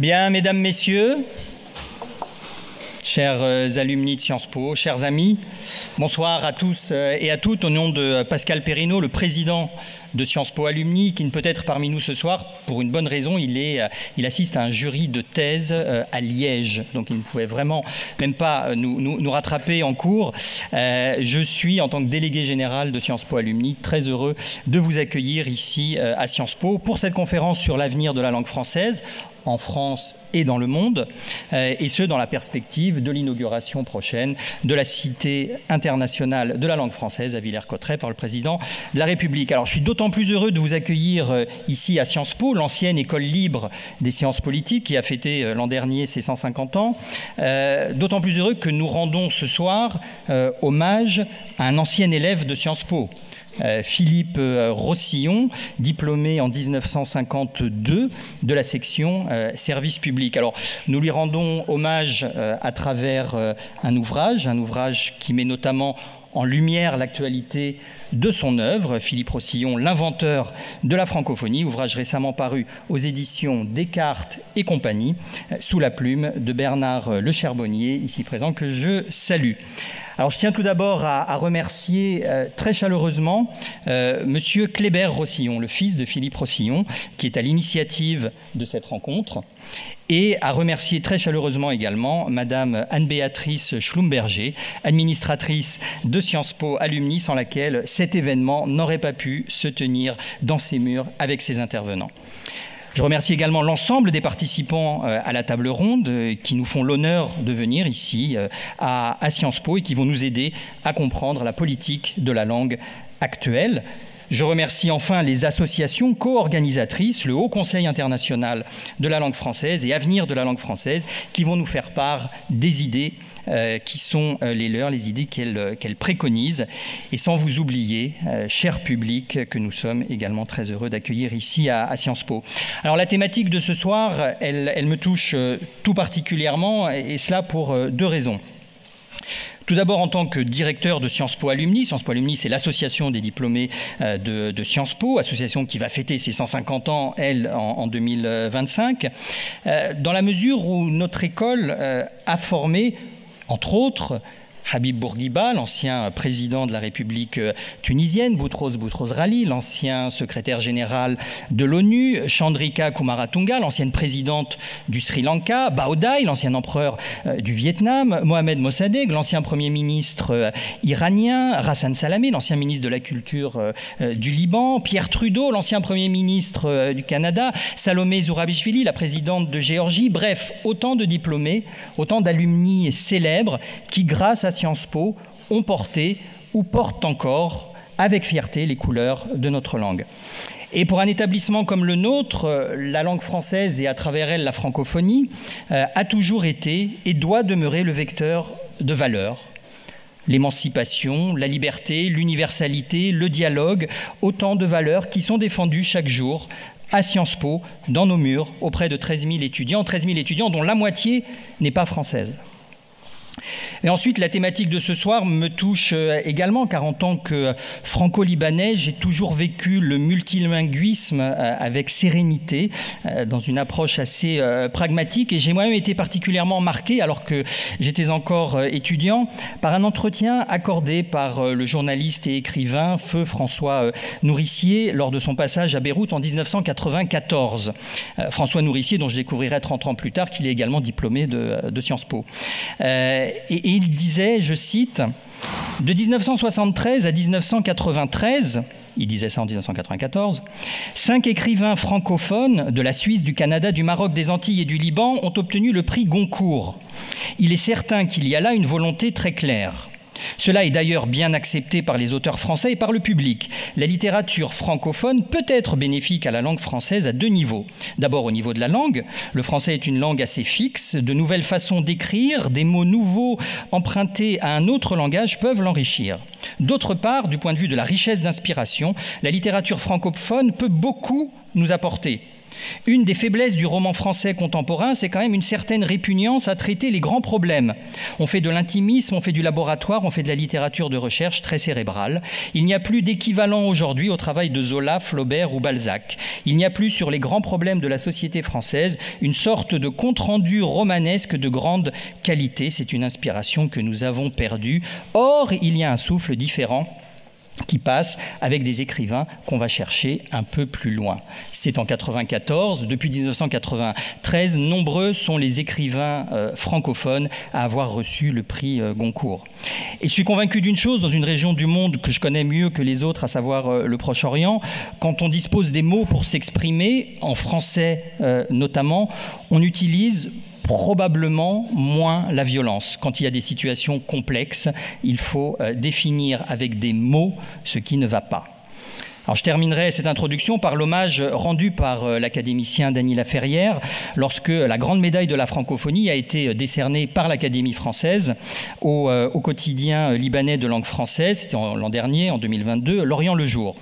Bien, mesdames, messieurs, chers alumni de Sciences Po, chers amis, bonsoir à tous et à toutes. Au nom de Pascal Perrineau, le président de Sciences Po Alumni, qui ne peut être parmi nous ce soir pour une bonne raison, il assiste à un jury de thèse à Liège, donc il ne pouvait vraiment même pas nous rattraper en cours. Je suis, en tant que délégué général de Sciences Po Alumni, très heureux de vous accueillir ici à Sciences Po pour cette conférence sur l'avenir de la langue française en France et dans le monde, et ce, dans la perspective de l'inauguration prochaine de la Cité internationale de la langue française à Villers-Cotterêts par le président de la République. Alors, je suis d'autant plus heureux de vous accueillir ici à Sciences Po, l'ancienne école libre des sciences politiques qui a fêté l'an dernier ses 150 ans, d'autant plus heureux que nous rendons ce soir hommage à un ancien élève de Sciences Po, Philippe Rossillon, diplômé en 1952 de la section service public. Alors, nous lui rendons hommage à travers un ouvrage qui met notamment en lumière l'actualité de son œuvre, Philippe Rossillon, l'inventeur de la francophonie, ouvrage récemment paru aux éditions Descartes et compagnie, sous la plume de Bernard Le Charbonnier, ici présent, que je salue. Alors, je tiens tout d'abord à remercier très chaleureusement Monsieur Kléber Rossillon, le fils de Philippe Rossillon, qui est à l'initiative de cette rencontre, et à remercier très chaleureusement également Madame Anne-Béatrice Schlumberger, administratrice de Sciences Po Alumni, sans laquelle cet événement n'aurait pas pu se tenir dans ces murs avec ses intervenants. Je remercie également l'ensemble des participants à la table ronde qui nous font l'honneur de venir ici à Sciences Po et qui vont nous aider à comprendre la politique de la langue actuelle. Je remercie enfin les associations co-organisatrices, le Haut Conseil international de la langue française et Avenir de la langue française, qui vont nous faire part des idées qui sont les leurs, les idées qu'elles préconisent. Et sans vous oublier, cher public, que nous sommes également très heureux d'accueillir ici à Sciences Po. Alors la thématique de ce soir, elle me touche tout particulièrement, et cela pour deux raisons. Tout d'abord, en tant que directeur de Sciences Po Alumni, Sciences Po Alumni, c'est l'association des diplômés de Sciences Po, association qui va fêter ses 150 ans, elle, en 2025, dans la mesure où notre école a formé, entre autres, Habib Bourguiba, l'ancien président de la République tunisienne, Boutros Boutros-Ghali, l'ancien secrétaire général de l'ONU, Chandrika Kumaratunga, l'ancienne présidente du Sri Lanka, Bảo Đại, l'ancien empereur du Vietnam, Mohamed Mossadegh, l'ancien premier ministre iranien, Hassan Salamé, l'ancien ministre de la Culture du Liban, Pierre Trudeau, l'ancien premier ministre du Canada, Salomé Zourabichvili, la présidente de Géorgie, bref, autant de diplômés, autant d'alumni célèbres qui, grâce à Sciences Po, ont porté ou portent encore avec fierté les couleurs de notre langue. Et pour un établissement comme le nôtre, la langue française et à travers elle la francophonie a toujours été et doit demeurer le vecteur de valeurs. L'émancipation, la liberté, l'universalité, le dialogue, autant de valeurs qui sont défendues chaque jour à Sciences Po, dans nos murs, auprès de 13 000 étudiants dont la moitié n'est pas française. Et ensuite, la thématique de ce soir me touche également, car en tant que franco-libanais, j'ai toujours vécu le multilinguisme avec sérénité, dans une approche assez pragmatique, et j'ai moi-même été particulièrement marqué, alors que j'étais encore étudiant, par un entretien accordé par le journaliste et écrivain Feu François Nourricier lors de son passage à Beyrouth en 1994. François Nourricier, dont je découvrirai 30 ans plus tard qu'il est également diplômé de Sciences Po. Et il disait, je cite, « De 1973 à 1993, il disait ça en 1994, 5 écrivains francophones de la Suisse, du Canada, du Maroc, des Antilles et du Liban ont obtenu le prix Goncourt. Il est certain qu'il y a là une volonté très claire. Cela est d'ailleurs bien accepté par les auteurs français et par le public. La littérature francophone peut être bénéfique à la langue française à deux niveaux. D'abord au niveau de la langue. Le français est une langue assez fixe. De nouvelles façons d'écrire, des mots nouveaux empruntés à un autre langage peuvent l'enrichir. D'autre part, du point de vue de la richesse d'inspiration, la littérature francophone peut beaucoup nous apporter. Une des faiblesses du roman français contemporain, c'est quand même une certaine répugnance à traiter les grands problèmes. On fait de l'intimisme, on fait du laboratoire, on fait de la littérature de recherche très cérébrale. Il n'y a plus d'équivalent aujourd'hui au travail de Zola, Flaubert ou Balzac. Il n'y a plus sur les grands problèmes de la société française une sorte de compte-rendu romanesque de grande qualité. C'est une inspiration que nous avons perdue. Or, il y a un souffle différent qui passe avec des écrivains qu'on va chercher un peu plus loin. C'est en 1994, depuis 1993, nombreux sont les écrivains francophones à avoir reçu le prix Goncourt. Et je suis convaincu d'une chose, dans une région du monde que je connais mieux que les autres, à savoir le Proche-Orient, quand on dispose des mots pour s'exprimer, en français notamment, on utilise probablement moins la violence. Quand il y a des situations complexes, il faut définir avec des mots ce qui ne va pas. Alors je terminerai cette introduction par l'hommage rendu par l'académicien Dany Laferrière lorsque la grande médaille de la francophonie a été décernée par l'Académie française au quotidien libanais de langue française, c'était l'an dernier, en 2022, L'Orient le jour.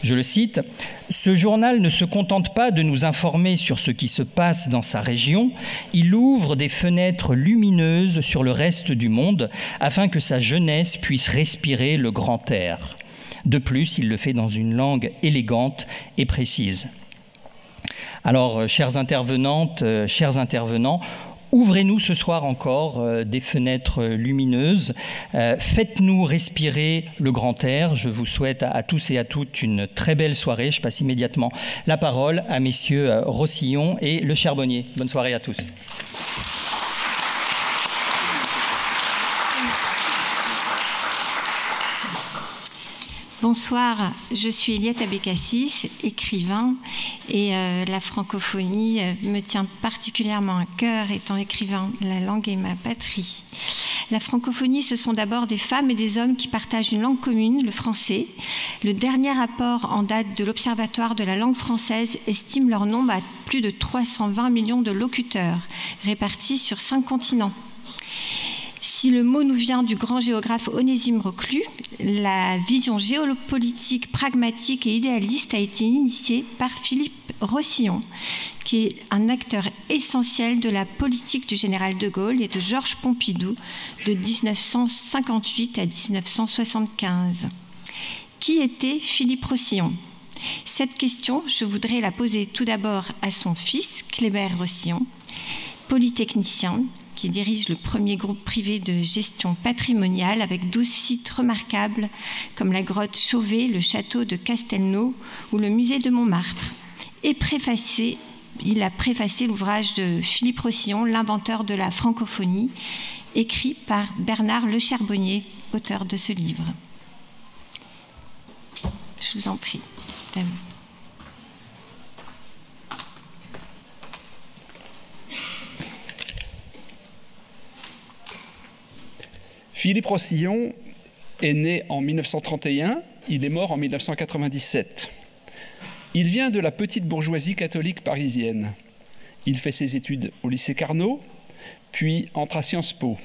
Je le cite, « Ce journal ne se contente pas de nous informer sur ce qui se passe dans sa région, il ouvre des fenêtres lumineuses sur le reste du monde afin que sa jeunesse puisse respirer le grand air. » De plus, il le fait dans une langue élégante et précise. Alors, chères intervenantes, chers intervenants, ouvrez-nous ce soir encore des fenêtres lumineuses. Faites-nous respirer le grand air. Je vous souhaite à tous et à toutes une très belle soirée. Je passe immédiatement la parole à messieurs Rossillon et Le Charbonnier. Bonne soirée à tous. Bonsoir, je suis Eliette Abécassis, écrivain, et la francophonie me tient particulièrement à cœur, étant écrivain, la langue est ma patrie. La francophonie, ce sont d'abord des femmes et des hommes qui partagent une langue commune, le français. Le dernier rapport en date de l'Observatoire de la langue française estime leur nombre à plus de 320 millions de locuteurs, répartis sur 5 continents. Si le mot nous vient du grand géographe Onésime Reclus, la vision géopolitique, pragmatique et idéaliste a été initiée par Philippe Rossillon, qui est un acteur essentiel de la politique du général de Gaulle et de Georges Pompidou de 1958 à 1975. Qui était Philippe Rossillon ? Cette question, je voudrais la poser tout d'abord à son fils, Kléber Rossillon, polytechnicien, qui dirige le premier groupe privé de gestion patrimoniale avec 12 sites remarquables comme la grotte Chauvet, le château de Castelnau ou le musée de Montmartre. Et il a préfacé l'ouvrage de Philippe Rossillon, l'inventeur de la francophonie, écrit par Bernard Le Charbonnier, auteur de ce livre. Je vous en prie. À vous. Philippe Rossillon est né en 1931, il est mort en 1997. Il vient de la petite bourgeoisie catholique parisienne. Il fait ses études au lycée Carnot, puis entre à Sciences Po.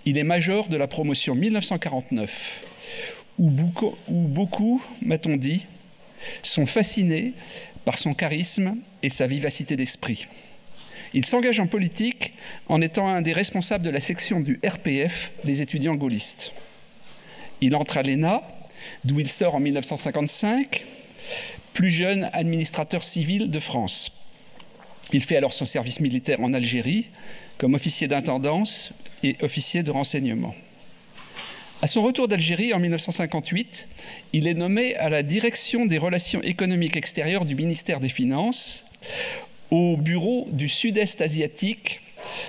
Il est major de la promotion 1949, où beaucoup, m'a-t-on dit, sont fascinés par son charisme et sa vivacité d'esprit. Il s'engage en politique en étant un des responsables de la section du RPF, les étudiants gaullistes. Il entre à l'ENA, d'où il sort en 1955, plus jeune administrateur civil de France. Il fait alors son service militaire en Algérie comme officier d'intendance et officier de renseignement. À son retour d'Algérie en 1958, il est nommé à la direction des relations économiques extérieures du ministère des Finances, au bureau du Sud-Est asiatique,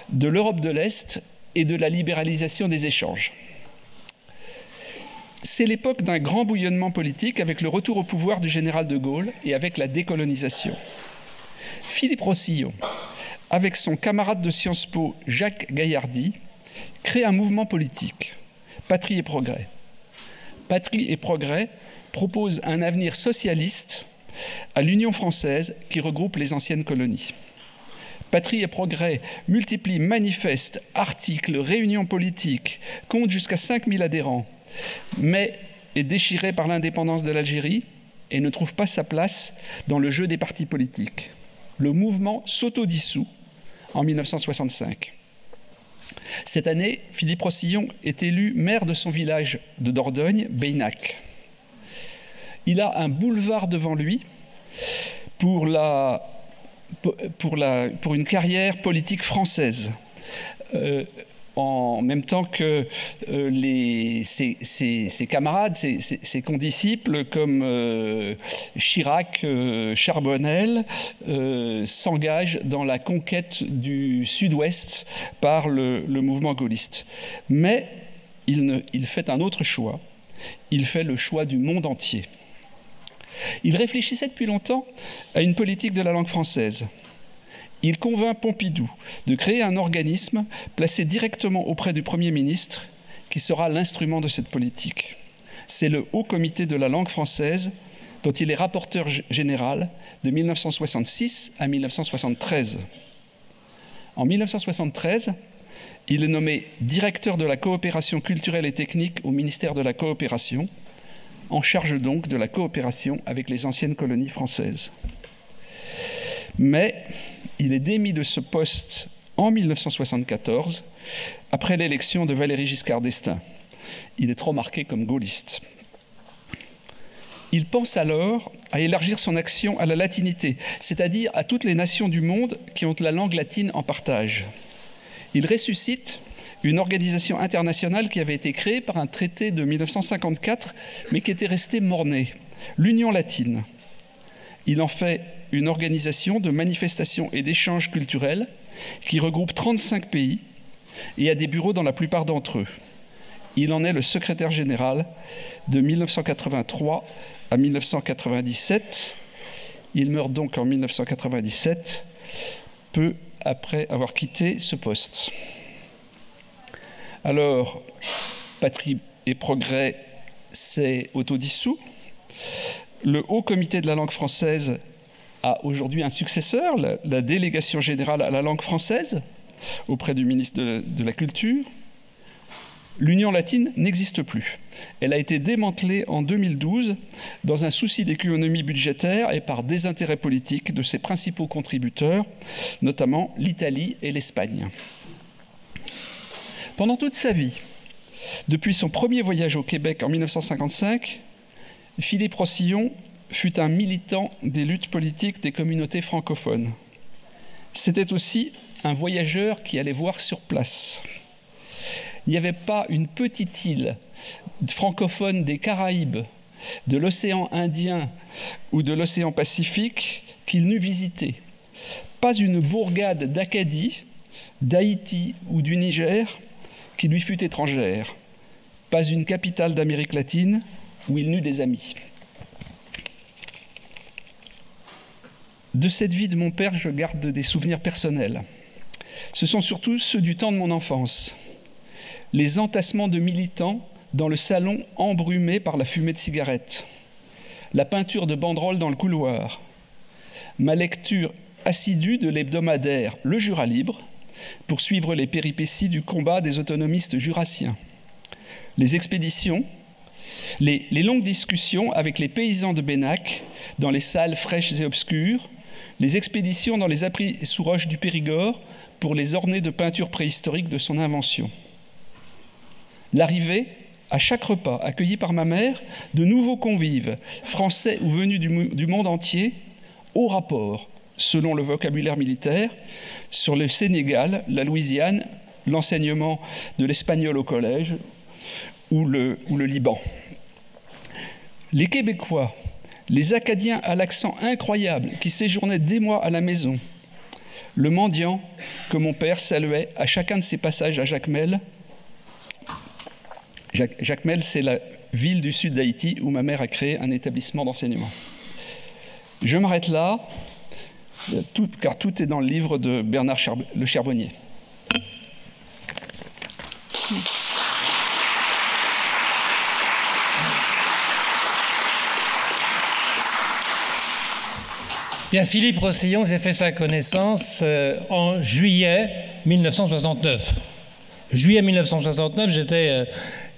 de l'Europe de l'Est et de la libéralisation des échanges. C'est l'époque d'un grand bouillonnement politique avec le retour au pouvoir du général de Gaulle et avec la décolonisation. Philippe Rossillon, avec son camarade de Sciences Po Jacques Gaillardy, crée un mouvement politique, Patrie et Progrès. Patrie et Progrès propose un avenir socialiste à l'Union française qui regroupe les anciennes colonies. Patrie et Progrès multiplie manifestes, articles, réunions politiques, compte jusqu'à 5000 adhérents, mais est déchiré par l'indépendance de l'Algérie et ne trouve pas sa place dans le jeu des partis politiques. le mouvement s'autodissout en 1965. Cette année, Philippe Rossillon est élu maire de son village de Dordogne, Beynac. Il a un boulevard devant lui pour une carrière politique française. En même temps que ses camarades, ses condisciples comme Chirac, Charbonnel, s'engagent dans la conquête du Sud-Ouest par le mouvement gaulliste. Mais il fait un autre choix. Il fait le choix du monde entier. Il réfléchissait depuis longtemps à une politique de la langue française. Il convainc Pompidou de créer un organisme placé directement auprès du Premier ministre qui sera l'instrument de cette politique. C'est le Haut Comité de la langue française dont il est rapporteur général de 1966 à 1973. En 1973, il est nommé directeur de la coopération culturelle et technique au ministère de la Coopération, en charge donc de la coopération avec les anciennes colonies françaises. Mais il est démis de ce poste en 1974, après l'élection de Valéry Giscard d'Estaing. Il est trop marqué comme gaulliste. Il pense alors à élargir son action à la latinité, c'est-à-dire à toutes les nations du monde qui ont la langue latine en partage. Il ressuscite une organisation internationale qui avait été créée par un traité de 1954, mais qui était resté mort-né, l'Union latine. Il en fait une organisation de manifestations et d'échanges culturels qui regroupe 35 pays et a des bureaux dans la plupart d'entre eux. Il en est le secrétaire général de 1983 à 1997. Il meurt donc en 1997, peu après avoir quitté ce poste. Alors, Patrie et Progrès s'est autodissous. Le Haut Comité de la langue française a aujourd'hui un successeur, la Délégation générale à la langue française, auprès du ministre de la Culture. L'Union latine n'existe plus. Elle a été démantelée en 2012 dans un souci d'économie budgétaire et par désintérêt politique de ses principaux contributeurs, notamment l'Italie et l'Espagne. Pendant toute sa vie, depuis son premier voyage au Québec en 1955, Philippe Rossillon fut un militant des luttes politiques des communautés francophones. C'était aussi un voyageur qui allait voir sur place. Il n'y avait pas une petite île francophone des Caraïbes, de l'océan Indien ou de l'océan Pacifique qu'il n'eût visité. Pas une bourgade d'Acadie, d'Haïti ou du Niger qui lui fût étrangère. Pas une capitale d'Amérique latine où il n'eut des amis. De cette vie de mon père, je garde des souvenirs personnels. Ce sont surtout ceux du temps de mon enfance. Les entassements de militants dans le salon embrumé par la fumée de cigarettes, la peinture de banderoles dans le couloir, ma lecture assidue de l'hebdomadaire Le Jura libre pour suivre les péripéties du combat des autonomistes jurassiens, les expéditions, les longues discussions avec les paysans de Beynac dans les salles fraîches et obscures, les expéditions dans les abris sous roches du Périgord pour les orner de peintures préhistoriques de son invention. L'arrivée, à chaque repas, accueilli par ma mère, de nouveaux convives, français ou venus du monde entier, au rapport, selon le vocabulaire militaire, sur le Sénégal, la Louisiane, l'enseignement de l'espagnol au collège ou le Liban. Les Québécois, les Acadiens à l'accent incroyable qui séjournaient des mois à la maison, le mendiant que mon père saluait à chacun de ses passages à Jacmel. Jacmel, c'est la ville du sud d'Haïti où ma mère a créé un établissement d'enseignement. Je m'arrête là, car tout est dans le livre de Bernard Le Charbonnier. Bien, Philippe Rossillon, j'ai fait sa connaissance en juillet 1969. Juillet 1969, j'étais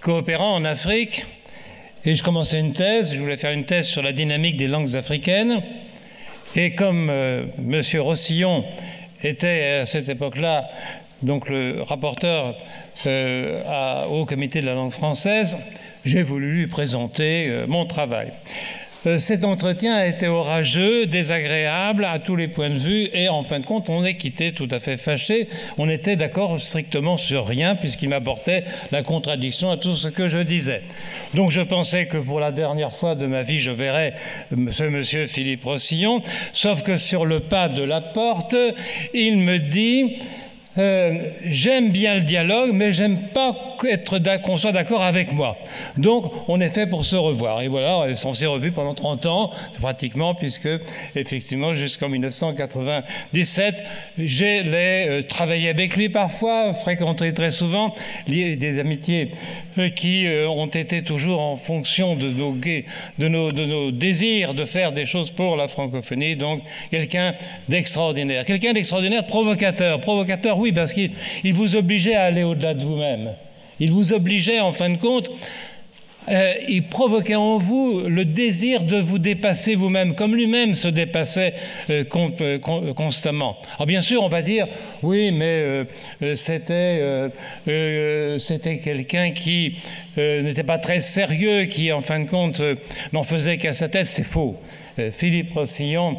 coopérant en Afrique et je commençais une thèse. Je voulais faire une thèse sur la dynamique des langues africaines. Et comme M. Rossillon était à cette époque-là donc le rapporteur au comité de la langue française, j'ai voulu lui présenter mon travail. Cet entretien a été orageux, désagréable à tous les points de vue et en fin de compte, on est quitté tout à fait fâché. On était d'accord strictement sur rien puisqu'il m'apportait la contradiction à tout ce que je disais. Donc je pensais que pour la dernière fois de ma vie, je verrais ce monsieur Philippe Rossillon, sauf que sur le pas de la porte, il me dit... j'aime bien le dialogue, mais j'aime pas qu'on soit d'accord avec moi. Donc, on est fait pour se revoir. Et voilà, on s'est revus pendant 30 ans, pratiquement, puisque, effectivement, jusqu'en 1997, j'ai travaillé avec lui parfois, fréquenté très souvent, des amitiés qui ont été toujours en fonction de nos désirs de faire des choses pour la francophonie. Donc, quelqu'un d'extraordinaire. Quelqu'un d'extraordinaire, provocateur, oui, parce qu'il vous obligeait à aller au-delà de vous-même. Il vous obligeait, en fin de compte, il provoquait en vous le désir de vous dépasser vous-même, comme lui-même se dépassait constamment. Alors bien sûr, on va dire, oui, mais c'était quelqu'un qui n'était pas très sérieux, qui, en fin de compte, n'en faisait qu'à sa tête. C'est faux. Philippe Rossillon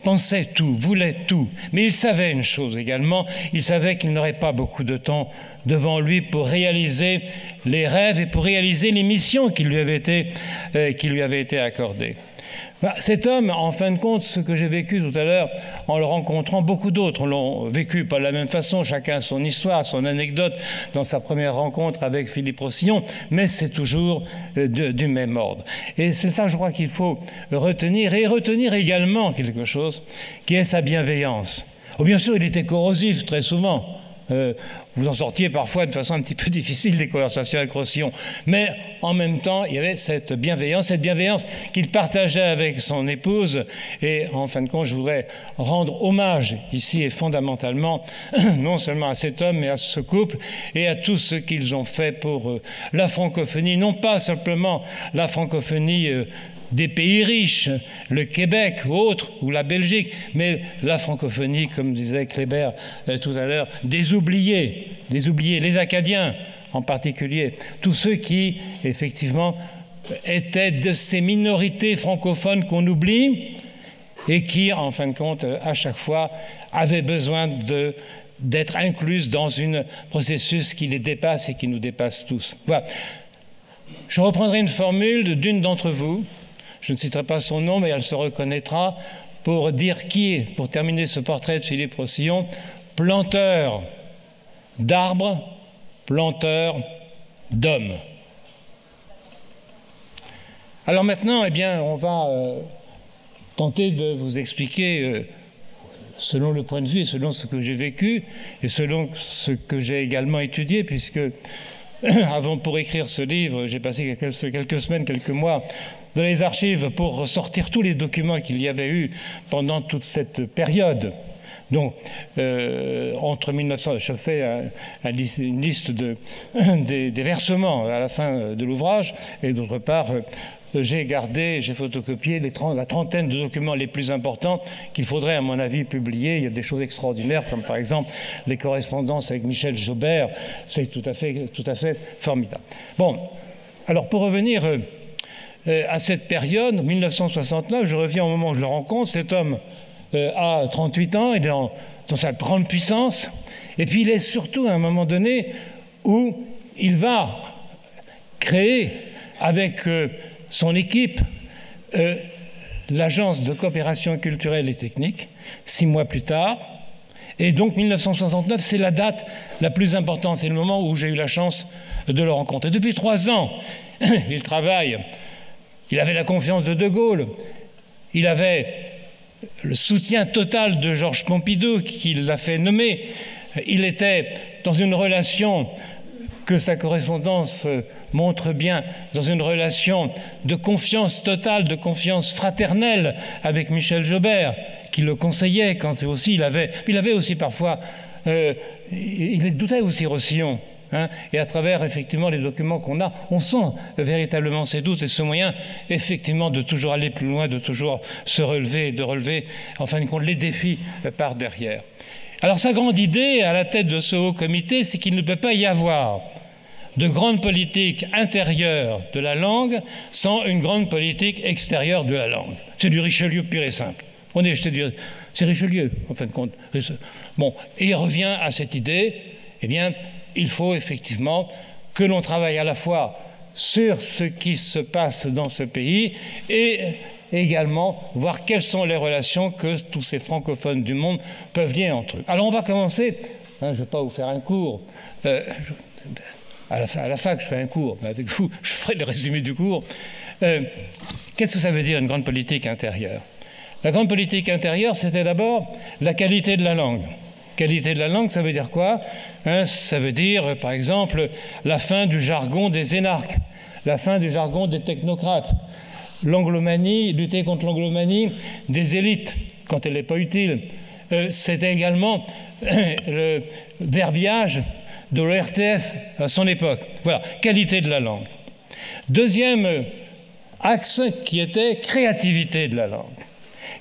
pensait tout, voulait tout. Mais il savait une chose également, il savait qu'il n'aurait pas beaucoup de temps devant lui pour réaliser les rêves et pour réaliser les missions qui lui avaient été accordées. Cet homme, en fin de compte, ce que j'ai vécu tout à l'heure, en le rencontrant, beaucoup d'autres l'ont vécu pas de la même façon, chacun son histoire, son anecdote dans sa première rencontre avec Philippe Rossillon, mais c'est toujours du même ordre. Et c'est ça, je crois, qu'il faut retenir, et retenir également quelque chose qui est sa bienveillance. Oh, bien sûr, il était corrosif très souvent. Vous en sortiez parfois de façon un petit peu difficile des conversations avec Rossillon. Mais en même temps, il y avait cette bienveillance qu'il partageait avec son épouse. Et en fin de compte, je voudrais rendre hommage ici et fondamentalement, non seulement à cet homme, mais à ce couple et à tout ce qu'ils ont fait pour la francophonie. Non pas simplement la francophonie des pays riches, le Québec ou autres, ou la Belgique, mais la francophonie, comme disait Kléber tout à l'heure, des oubliés, les Acadiens en particulier, tous ceux qui, effectivement, étaient de ces minorités francophones qu'on oublie et qui, en fin de compte, à chaque fois, avaient besoin d'être incluses dans un processus qui les dépasse et qui nous dépasse tous. Voilà. Je reprendrai une formule d'une d'entre vous. Je ne citerai pas son nom, mais elle se reconnaîtra pour dire qui est, pour terminer ce portrait de Philippe Rossillon, planteur d'arbres, planteur d'hommes. Alors maintenant, eh bien, on va tenter de vous expliquer, selon le point de vue et selon ce que j'ai vécu et selon ce que j'ai également étudié, puisque pour écrire ce livre, j'ai passé quelques semaines, quelques mois dans les archives pour sortir tous les documents qu'il y avait eu pendant toute cette période. Donc, entre 1900, je fais une liste des versements à la fin de l'ouvrage, et d'autre part, j'ai photocopié la trentaine de documents les plus importants qu'il faudrait, à mon avis, publier. Il y a des choses extraordinaires, comme par exemple les correspondances avec Michel Jobert. C'est tout à fait formidable. Bon, alors pour revenir à cette période, 1969, je reviens au moment où je le rencontre, cet homme a 38 ans, il est dans sa grande puissance, et puis il est surtout à un moment donné où il va créer avec son équipe l'Agence de coopération culturelle et technique, 6 mois plus tard. Et donc 1969, c'est la date la plus importante, c'est le moment où j'ai eu la chance de le rencontrer. Depuis 3 ans, il travaille, il avait la confiance de De Gaulle, il avait le soutien total de Georges Pompidou qui l'a fait nommer, il était dans une relation que sa correspondance montre bien, dans une relation de confiance totale, de confiance fraternelle avec Michel Jobert, qui le conseillait quand aussi il avait aussi parfois, il doutait aussi Rossillon. hein, et à travers effectivement les documents qu'on a, on sent véritablement ces doutes et ce moyen effectivement de toujours aller plus loin, de toujours se relever et de relever en fin de compte les défis par derrière. Alors sa grande idée à la tête de ce haut comité, c'est qu'il ne peut pas y avoir de grande politique intérieure de la langue sans une grande politique extérieure de la langue. C'est du Richelieu pur et simple. C'est Richelieu, en fin de compte. Bon, et il revient à cette idée, eh bien, il faut effectivement que l'on travaille à la fois sur ce qui se passe dans ce pays et également voir quelles sont les relations que tous ces francophones du monde peuvent lier entre eux. Alors on va commencer, hein, je ne vais pas vous faire un cours, à la fac je fais un cours, mais avec vous je ferai le résumé du cours. Qu'est-ce que ça veut dire une grande politique intérieure? La grande politique intérieure, c'était d'abord la qualité de la langue. Qualité de la langue, ça veut dire quoi? Hein, ça veut dire, par exemple, la fin du jargon des énarques, la fin du jargon des technocrates, l'anglomanie, lutter contre l'anglomanie des élites, quand elle n'est pas utile. C'était également le verbiage de l'ORTF à son époque. Voilà, qualité de la langue. Deuxième axe qui était créativité de la langue.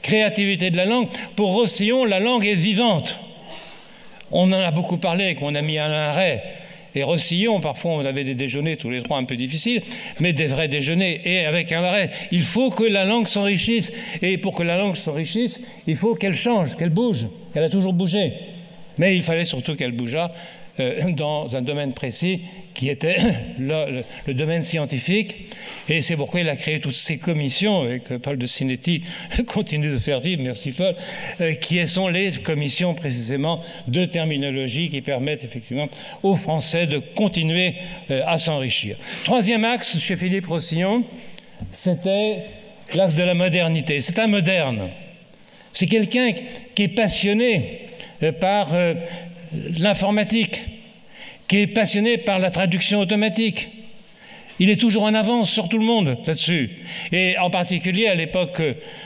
Créativité de la langue. Pour Rossillon, la langue est vivante. On en a beaucoup parlé avec mon ami Alain Ray et Rossillon. Parfois, on avait des déjeuners tous les trois un peu difficiles, mais des vrais déjeuners. Et avec Alain Ray, il faut que la langue s'enrichisse. Et pour que la langue s'enrichisse, il faut qu'elle change, qu'elle bouge. Elle a toujours bougé. Mais il fallait surtout qu'elle bougeât dans un domaine précis qui était le domaine scientifique. Et c'est pourquoi il a créé toutes ces commissions, et que Paul de Sinetti continue de faire vivre, merci Paul, qui sont les commissions précisément de terminologie qui permettent effectivement aux Français de continuer à s'enrichir. Troisième axe chez Philippe Rossillon, c'était l'axe de la modernité. C'est un moderne. C'est quelqu'un qui est passionné par l'informatique, qui est passionné par la traduction automatique. Il est toujours en avance sur tout le monde là-dessus. Et en particulier à l'époque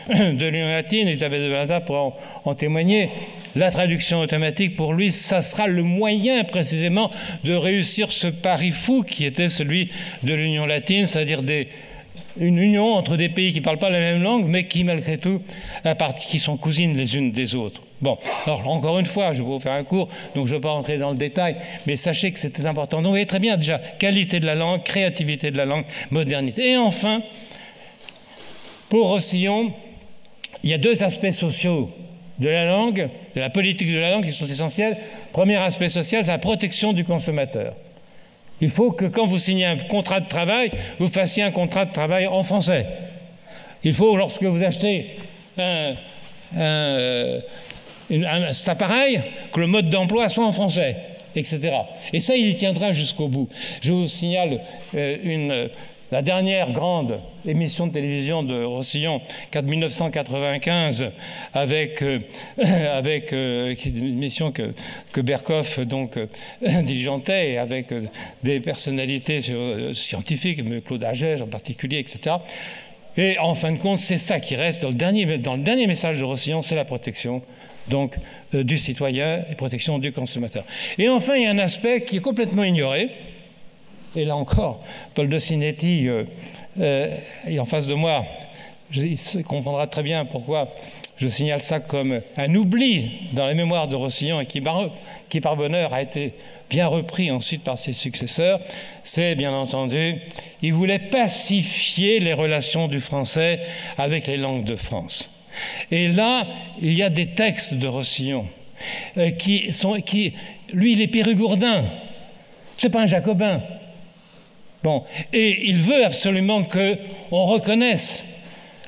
de l'Union latine, Elisabeth de Balada pourra en témoigner, la traduction automatique pour lui, ça sera le moyen précisément de réussir ce pari fou qui était celui de l'Union latine, c'est-à-dire une union entre des pays qui ne parlent pas la même langue, mais qui, malgré tout, qui sont cousines les unes des autres. Bon, alors encore une fois, je vais vous faire un cours, donc je ne vais pas rentrer dans le détail, mais sachez que c'est très important. Donc, vous voyez très bien, déjà, qualité de la langue, créativité de la langue, modernité. Et enfin, pour Rossillon, il y a deux aspects sociaux de la langue, de la politique de la langue qui sont essentiels. Premier aspect social, c'est la protection du consommateur. Il faut que quand vous signez un contrat de travail, vous fassiez un contrat de travail en français. Il faut, lorsque vous achetez cet appareil, que le mode d'emploi soit en français, etc. Et ça, il y tiendra jusqu'au bout. Je vous signale la dernière grande émission de télévision de Rossillon, 1995, avec une émission que Berkoff donc diligentait, et avec des personnalités scientifiques, Claude Agege en particulier, etc. Et en fin de compte, c'est ça qui reste dans le dernier message de Rossillon, c'est la protection donc du citoyen et protection du consommateur. Et enfin, il y a un aspect qui est complètement ignoré. Et là encore, Paul de Sinetti est en face de moi. Il comprendra très bien pourquoi je signale ça comme un oubli dans les mémoires de Rossillon et qui par bonheur a été bien repris ensuite par ses successeurs. C'est bien entendu, il voulait pacifier les relations du français avec les langues de France. Et là, il y a des textes de Rossillon lui, il est périgourdin. C'est pas un jacobin. Bon, et il veut absolument qu'on reconnaisse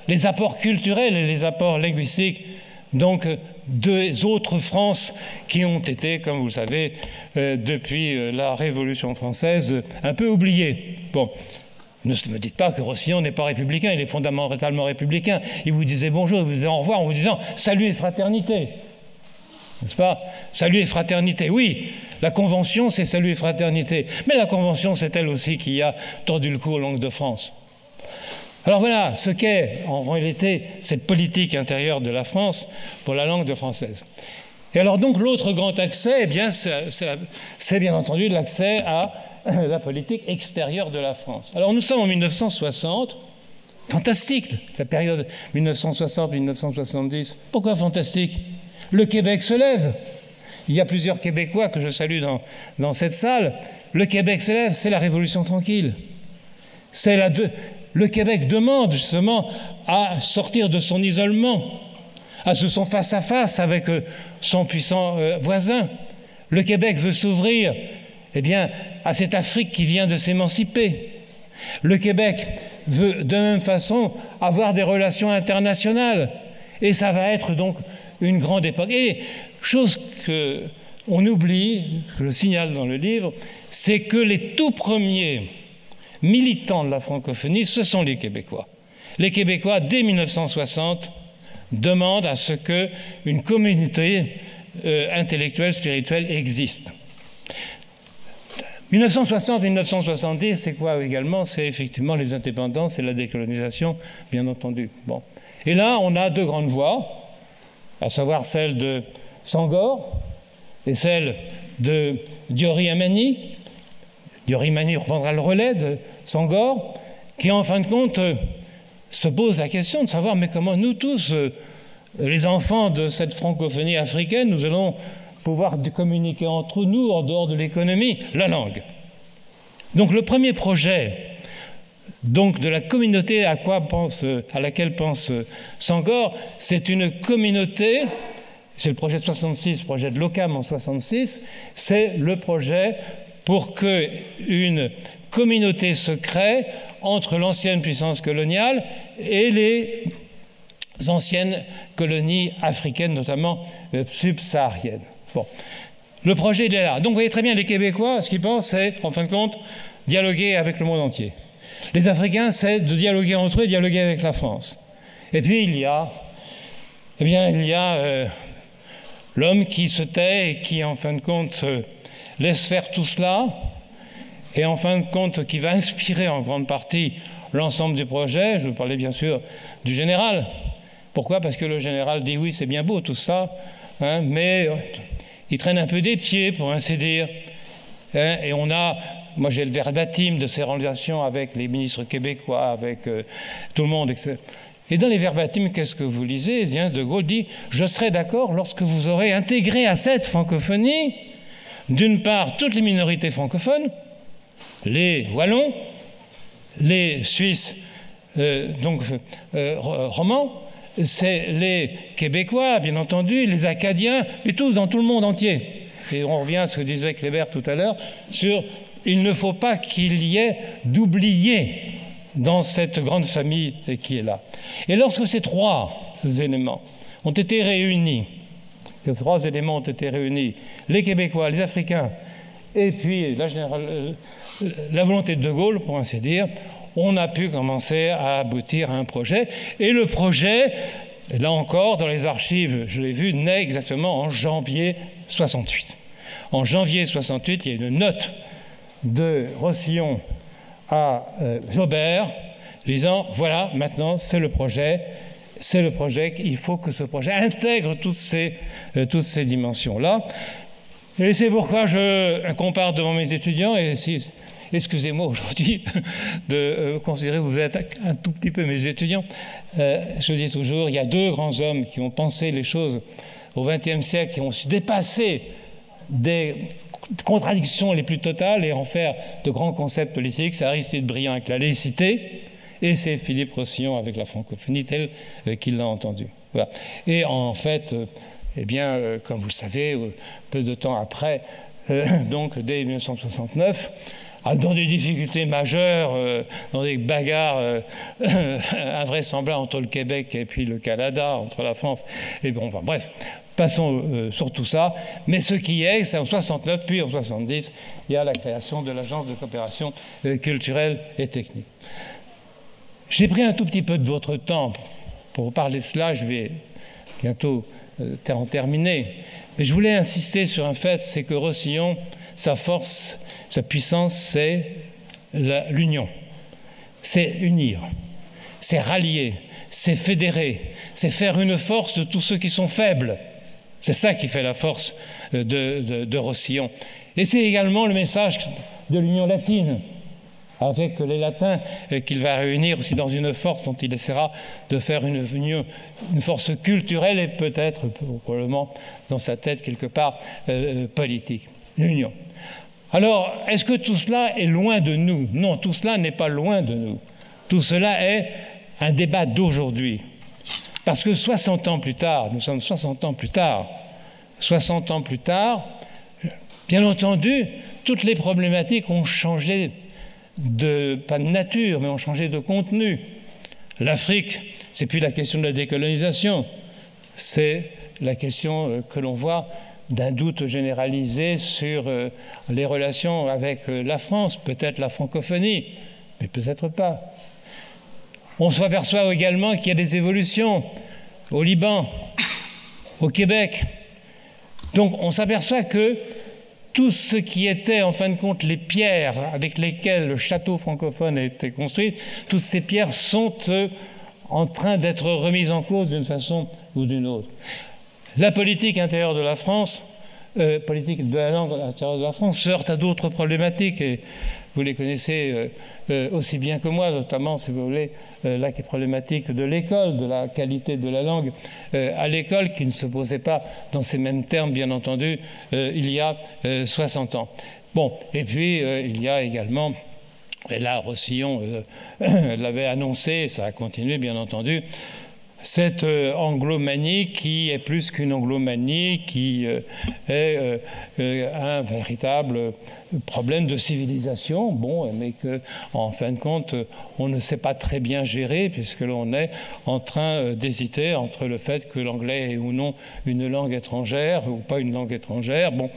les apports culturels et les apports linguistiques donc des autres France qui ont été, comme vous le savez, depuis la Révolution française, un peu oubliés. Bon, ne me dites pas que Rossillon n'est pas républicain, il est fondamentalement républicain. Il vous disait bonjour, il vous disait au revoir en vous disant salut et fraternité. N'est-ce pas? Salut et fraternité, oui. La Convention, c'est salut et fraternité. Mais la Convention, c'est elle aussi qui a tordu le cou aux langues de France. Alors voilà ce qu'est en réalité cette politique intérieure de la France pour la langue française. Et alors donc l'autre grand accès, eh bien, c'est bien entendu l'accès à la politique extérieure de la France. Alors nous sommes en 1960, fantastique, la période 1960-1970. Pourquoi fantastique? Le Québec se lève. Il y a plusieurs Québécois que je salue dans cette salle. Le Québec se lève, c'est la Révolution tranquille. Le Québec demande justement à sortir de son isolement, à son face-à-face avec son puissant voisin. Le Québec veut s'ouvrir, eh bien, à cette Afrique qui vient de s'émanciper. Le Québec veut de même façon avoir des relations internationales. Et ça va être donc une grande époque. Et chose qu'on oublie, je le signale dans le livre, c'est que les tout premiers militants de la francophonie, ce sont les Québécois. Les Québécois, dès 1960, demandent à ce qu'une communauté intellectuelle, spirituelle existe. 1960-1970, c'est quoi également? C'est effectivement les indépendances et la décolonisation, bien entendu. Bon. Et là, on a deux grandes voix, à savoir celle de Senghor et celle de Diori Amani. Diori Amani reprendra le relais de Senghor, qui en fin de compte se pose la question de savoir mais comment nous tous, les enfants de cette francophonie africaine, nous allons pouvoir communiquer entre nous en dehors de l'économie, la langue. Donc le premier projet donc, de la communauté à laquelle pense Senghor, c'est une communauté, c'est le projet de 66, projet de l'OCAM en 66, c'est le projet pour qu'une communauté se crée entre l'ancienne puissance coloniale et les anciennes colonies africaines, notamment subsahariennes. Bon. Le projet il est là. Donc vous voyez très bien, les Québécois, ce qu'ils pensent, c'est, en fin de compte, dialoguer avec le monde entier. Les Africains, c'est de dialoguer entre eux et dialoguer avec la France. Et puis il y a l'homme qui se tait et qui, en fin de compte, laisse faire tout cela, et en fin de compte, qui va inspirer en grande partie l'ensemble du projet. Je vous parlais bien sûr du général. Pourquoi? Parce que le général dit oui, c'est bien beau tout ça, hein, mais il traîne un peu des pieds, pour ainsi dire. Hein, et moi j'ai le verbatim de ces relations avec les ministres québécois, avec tout le monde, etc. Et dans les verbatims, qu'est-ce que vous lisez? Zéens de Gaulle dit « Je serai d'accord lorsque vous aurez intégré à cette francophonie, d'une part, toutes les minorités francophones, les Wallons, les Suisses, romans, c'est les Québécois, bien entendu, les Acadiens, mais tous dans tout le monde entier. » Et on revient à ce que disait Kléber tout à l'heure sur « Il ne faut pas qu'il y ait d'oubliés dans cette grande famille qui est là. » Et lorsque ces trois éléments ont été réunis, les Québécois, les Africains, et puis la volonté de Gaulle, pour ainsi dire, on a pu commencer à aboutir à un projet. Et le projet, là encore, dans les archives, je l'ai vu, naît exactement en janvier 68. En janvier 68, il y a une note de Rossillon à Jobert, disant, voilà, maintenant, c'est le projet, il faut que ce projet intègre toutes ces dimensions-là. Et c'est pourquoi je compare devant mes étudiants, et excusez-moi aujourd'hui de considérer que vous êtes un tout petit peu mes étudiants. Je dis toujours, il y a deux grands hommes qui ont pensé les choses au XXe siècle, qui ont su dépasser des contradictions les plus totales et en faire de grands concepts politiques. C'est Aristide Briand avec la laïcité, et c'est Philippe Rossillon avec la francophonie telle qu'il l'a entendu. Voilà. Et en fait, comme vous le savez, peu de temps après, donc dès 1969, dans des difficultés majeures, dans des bagarres invraisemblables entre le Québec et puis le Canada, entre la France, et bon, enfin bref, passons sur tout ça. Mais ce qui est, c'est en 69, puis en 70, il y a la création de l'Agence de coopération culturelle et technique. J'ai pris un tout petit peu de votre temps pour vous parler de cela, je vais bientôt en terminer. Mais je voulais insister sur un fait, c'est que Rossillon, sa force, sa puissance, c'est l'union. C'est unir, c'est rallier, c'est fédérer, c'est faire une force de tous ceux qui sont faibles. C'est ça qui fait la force de Roussillon. Et c'est également le message de l'Union latine, avec les latins qu'il va réunir aussi dans une force dont il essaiera de faire une force culturelle et peut-être, probablement, dans sa tête quelque part, politique. L'Union. Alors, est-ce que tout cela est loin de nous? Non, tout cela n'est pas loin de nous. Tout cela est un débat d'aujourd'hui. Parce que 60 ans plus tard, nous sommes 60 ans plus tard, 60 ans plus tard, bien entendu, toutes les problématiques ont changé pas de nature, mais ont changé de contenu. L'Afrique, c'est plus la question de la décolonisation, c'est la question que l'on voit d'un doute généralisé sur les relations avec la France, peut-être la francophonie, mais peut-être pas. On s'aperçoit également qu'il y a des évolutions au Liban, au Québec. Donc on s'aperçoit que tout ce qui était, en fin de compte, les pierres avec lesquelles le château francophone a été construit, toutes ces pierres sont en train d'être remises en cause d'une façon ou d'une autre. La politique intérieure de la France, politique de la langue intérieure de la France, se heurte à d'autres problématiques, et vous les connaissez aussi bien que moi, notamment, si vous voulez, la problématique de l'école, de la qualité de la langue à l'école, qui ne se posait pas dans ces mêmes termes, bien entendu, il y a 60 ans. Bon, et puis il y a également, et là Roussillon l'avait annoncé, ça a continué bien entendu, cette anglomanie qui est plus qu'une anglomanie, qui est un véritable problème de civilisation, bon, mais qu'en fin de compte, on ne sait pas très bien gérer, puisque l'on est en train d'hésiter entre le fait que l'anglais est ou non une langue étrangère, ou pas une langue étrangère. Bon,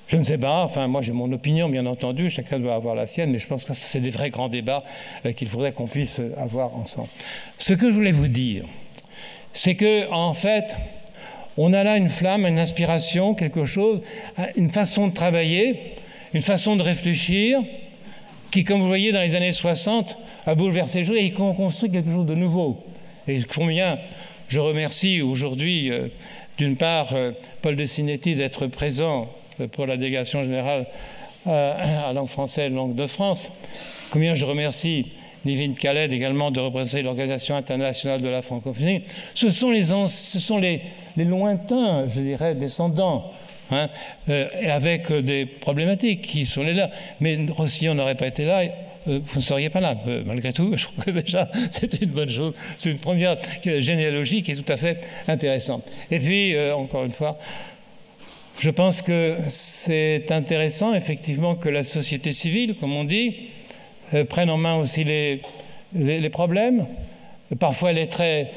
je ne sais pas, enfin moi j'ai mon opinion bien entendu, chacun doit avoir la sienne, mais je pense que c'est des vrais grands débats qu'il faudrait qu'on puisse avoir ensemble. Ce que je voulais vous dire, c'est que en fait, on a là une flamme, une inspiration, quelque chose, une façon de travailler, une façon de réfléchir, qui, comme vous voyez, dans les années 60, a bouleversé les choses et qu'on construit quelque chose de nouveau. Et combien je remercie aujourd'hui, d'une part, Paul de Sinetti d'être présent pour la délégation générale à langue française, langue de France, combien je remercie Nivine Khaled également de représenter l'Organisation internationale de la francophonie. Ce sont les lointains, je dirais, descendants, hein, avec des problématiques qui sont là. Mais Roussillon n'aurait pas été là, vous ne seriez pas là. Malgré tout, je trouve que déjà, c'est une bonne chose. C'est une première généalogie qui est tout à fait intéressante. Et puis, encore une fois, je pense que c'est intéressant, effectivement, que la société civile, comme on dit, prenne en main aussi les problèmes. Parfois, elle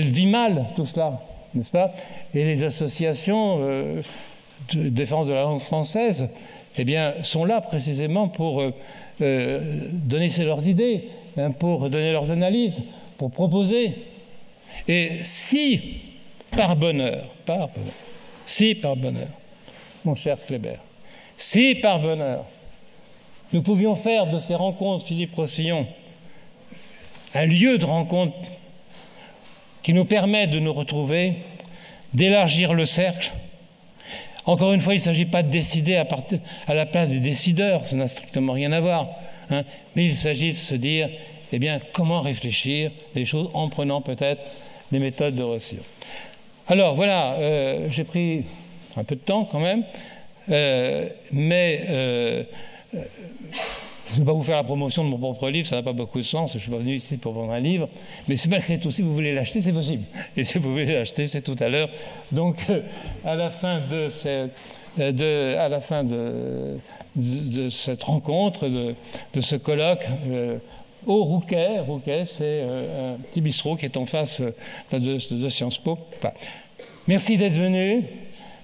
vit mal tout cela, n'est-ce pas? Et les associations de défense de la langue française, eh bien, sont là précisément pour donner leurs idées, hein, pour donner leurs analyses, pour proposer. Et si, par bonheur, mon cher Kléber, si par bonheur, nous pouvions faire de ces rencontres, Philippe Roussillon, un lieu de rencontre qui nous permet de nous retrouver, d'élargir le cercle. Encore une fois, il ne s'agit pas de décider à la place des décideurs, ça n'a strictement rien à voir, hein, mais il s'agit de se dire, eh bien, comment réfléchir les choses en prenant peut-être les méthodes de Roussillon. Alors voilà, j'ai pris un peu de temps quand même, mais je ne vais pas vous faire la promotion de mon propre livre, ça n'a pas beaucoup de sens, je ne suis pas venu ici pour vendre un livre, mais c'est malgré tout, si vous voulez l'acheter, c'est possible. Et si vous voulez l'acheter, c'est tout à l'heure. Donc, à la fin de cette rencontre, de ce colloque, au Rouquet, c'est un petit bistrot qui est en face de Sciences Po. Enfin, merci d'être venu.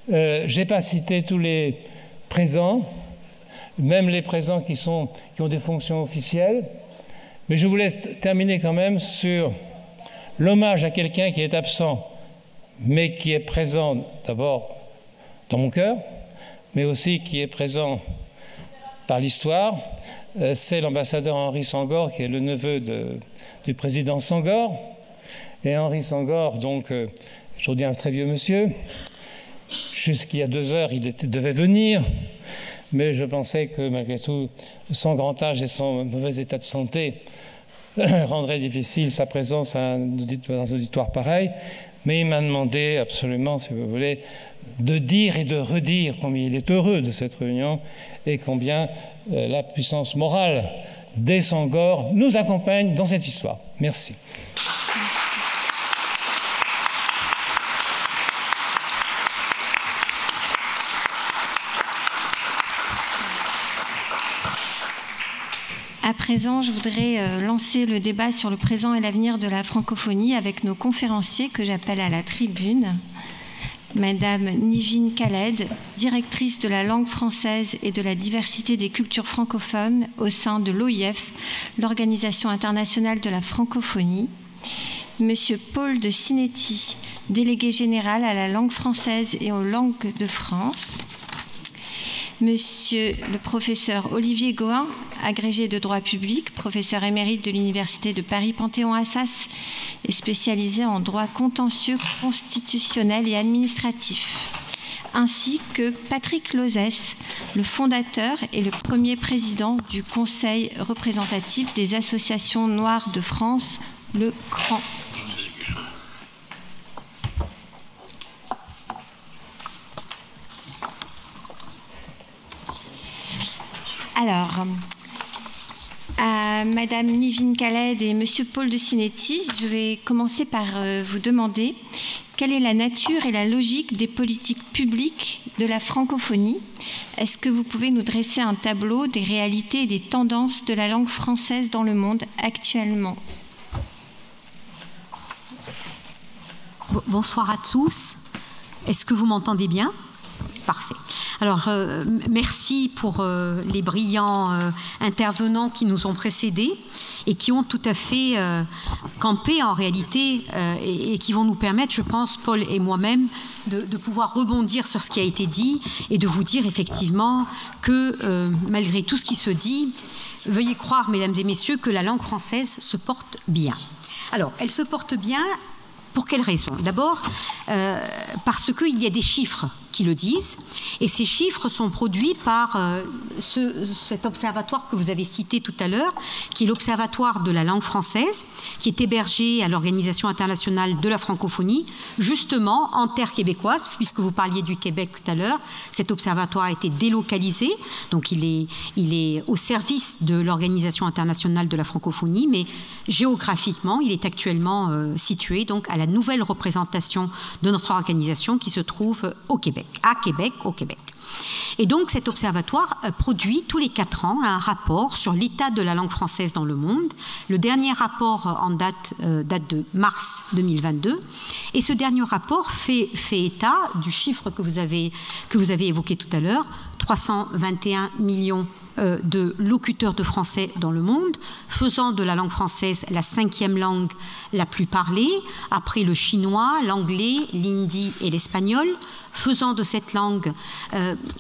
Je n'ai pas cité tous les présents, même les présents qui ont des fonctions officielles, mais je voulais terminer quand même sur l'hommage à quelqu'un qui est absent, mais qui est présent d'abord dans mon cœur, mais aussi qui est présent par l'histoire. C'est l'ambassadeur Henri Sangor, qui est le neveu du président Sangor. Et Henri Sangor, donc, aujourd'hui un très vieux monsieur. Jusqu'il y a 2 heures, il devait venir, mais je pensais que malgré tout, son grand âge et son mauvais état de santé rendrait difficile sa présence dans un auditoire pareil. Mais il m'a demandé absolument, si vous voulez, de dire et de redire combien il est heureux de cette réunion et combien la puissance morale des Sangor nous accompagne dans cette histoire. Merci. À présent, je voudrais lancer le débat sur le présent et l'avenir de la francophonie avec nos conférenciers que j'appelle à la tribune. Madame Nivine Khaled, directrice de la langue française et de la diversité des cultures francophones au sein de l'OIF, l'Organisation internationale de la francophonie. Monsieur Paul de Sinetti, délégué général à la langue française et aux langues de France. Monsieur le professeur Olivier Gohin, agrégé de droit public, professeur émérite de l'Université de Paris-Panthéon-Assas et spécialisé en droit contentieux, constitutionnel et administratif, ainsi que Patrick Lozès, le fondateur et le premier président du Conseil représentatif des associations noires de France, le CRAN. Alors, à Madame Nivine Khaled et Monsieur Paul de Sinetti, je vais commencer par vous demander quelle est la nature et la logique des politiques publiques de la francophonie. Est-ce que vous pouvez nous dresser un tableau des réalités et des tendances de la langue française dans le monde actuellement? Bonsoir à tous. Est-ce que vous m'entendez bien? Parfait. Alors, merci pour les brillants intervenants qui nous ont précédés et qui ont tout à fait campé en réalité et qui vont nous permettre, je pense, Paul et moi-même, de pouvoir rebondir sur ce qui a été dit et de vous dire effectivement que malgré tout ce qui se dit, veuillez croire, mesdames et messieurs, que la langue française se porte bien. Alors, elle se porte bien. Pour quelles raisons? D'abord, parce qu'il y a des chiffres qui le disent, et ces chiffres sont produits par cet observatoire que vous avez cité tout à l'heure, qui est l'Observatoire de la langue française, qui est hébergé à l'Organisation internationale de la francophonie, justement en terre québécoise, puisque vous parliez du Québec tout à l'heure. Cet observatoire a été délocalisé, donc il est au service de l'Organisation internationale de la francophonie, mais géographiquement, il est actuellement situé donc à la nouvelle représentation de notre organisation qui se trouve au Québec, au Québec. Et donc cet observatoire produit tous les 4 ans un rapport sur l'état de la langue française dans le monde. Le dernier rapport en date de mars 2022. Et ce dernier rapport fait état du chiffre que vous avez évoqué tout à l'heure, 321 millions de locuteurs de français dans le monde, faisant de la langue française la 5e langue la plus parlée, après le chinois, l'anglais, l'hindi et l'espagnol, faisant de cette langue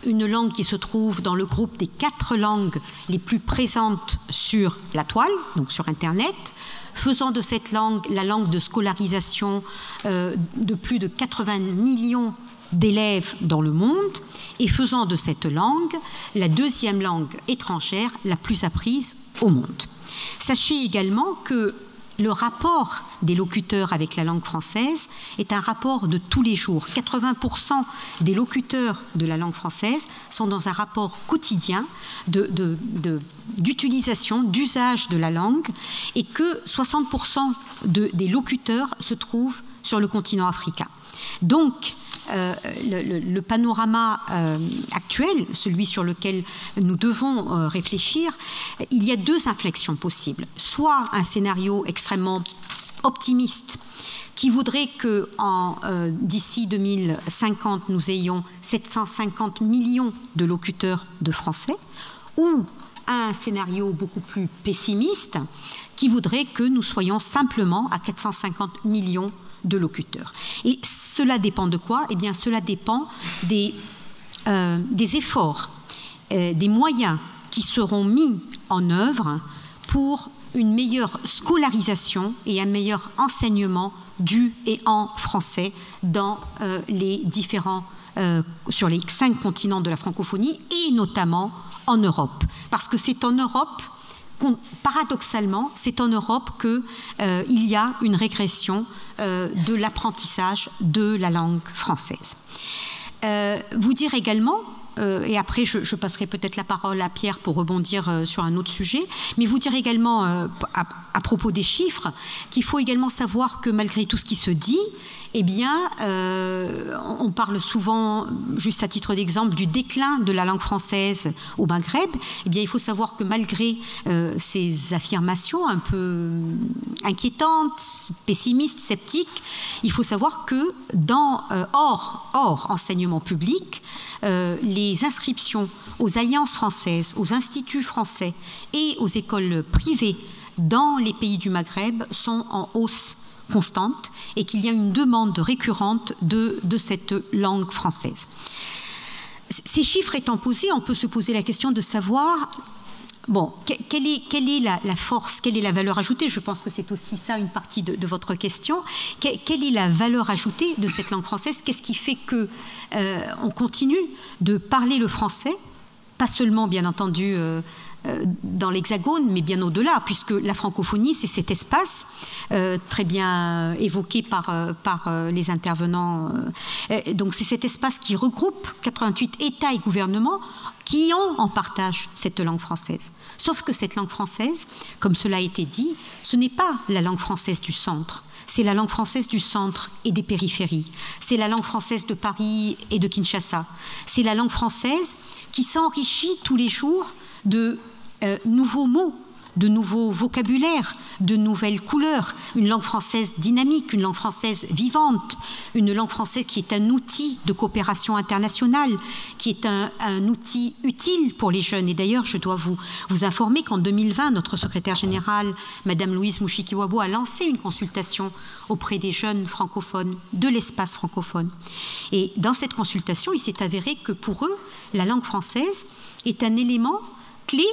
une langue qui se trouve dans le groupe des 4 langues les plus présentes sur la toile, donc sur Internet, faisant de cette langue la langue de scolarisation de plus de 80 millions d'élèves dans le monde, et faisant de cette langue la 2e langue étrangère la plus apprise au monde. Sachez également que le rapport des locuteurs avec la langue française est un rapport de tous les jours. 80% des locuteurs de la langue française sont dans un rapport quotidien d'utilisation, d'usage de la langue, et que 60% des locuteurs se trouvent sur le continent africain. Donc, le panorama actuel, celui sur lequel nous devons réfléchir, il y a 2 inflexions possibles. Soit un scénario extrêmement optimiste qui voudrait que d'ici 2050, nous ayons 750 millions de locuteurs de français, ou un scénario beaucoup plus pessimiste qui voudrait que nous soyons simplement à 450 millions de locuteurs. Et cela dépend de quoi? Eh bien, cela dépend des efforts, des moyens qui seront mis en œuvre pour une meilleure scolarisation et un meilleur enseignement du et en français dans les différents, sur les 5 continents de la francophonie et notamment en Europe. Parce que c'est en Europe, paradoxalement, c'est en Europe qu'il y a une régression de l'apprentissage de la langue française. Vous dire également, et après je passerai peut-être la parole à Pierre pour rebondir sur un autre sujet, mais vous dire également à propos des chiffres qu'il faut également savoir que malgré tout ce qui se dit, eh bien, on parle souvent, juste à titre d'exemple, du déclin de la langue française au Maghreb. Eh bien, il faut savoir que malgré ces affirmations un peu inquiétantes, pessimistes, sceptiques, il faut savoir que hors enseignement public, les inscriptions aux alliances françaises, aux instituts français et aux écoles privées dans les pays du Maghreb sont en hausse constante et qu'il y a une demande récurrente de cette langue française. Ces chiffres étant posés, on peut se poser la question de savoir, bon, quelle est la force, quelle est la valeur ajoutée? Je pense que c'est aussi ça une partie de votre question. Quelle est la valeur ajoutée de cette langue française? Qu'est-ce qui fait qu'on continue de parler le français? Pas seulement, bien entendu, dans l'Hexagone, mais bien au-delà, puisque la francophonie, c'est cet espace très bien évoqué par les intervenants. Donc c'est cet espace qui regroupe 88 États et gouvernements qui ont en partage cette langue française. Sauf que cette langue française, comme cela a été dit, ce n'est pas la langue française du centre. C'est la langue française du centre et des périphéries. C'est la langue française de Paris et de Kinshasa. C'est la langue française qui s'enrichit tous les jours de nouveaux mots, de nouveaux vocabulaires, de nouvelles couleurs, une langue française dynamique, une langue française vivante, une langue française qui est un outil de coopération internationale, qui est un outil utile pour les jeunes. Et d'ailleurs, je dois vous informer qu'en 2020, notre secrétaire générale, Madame Louise Mouchikiwabo, a lancé une consultation auprès des jeunes francophones de l'espace francophone. Et dans cette consultation, il s'est avéré que pour eux, la langue française est un élément clé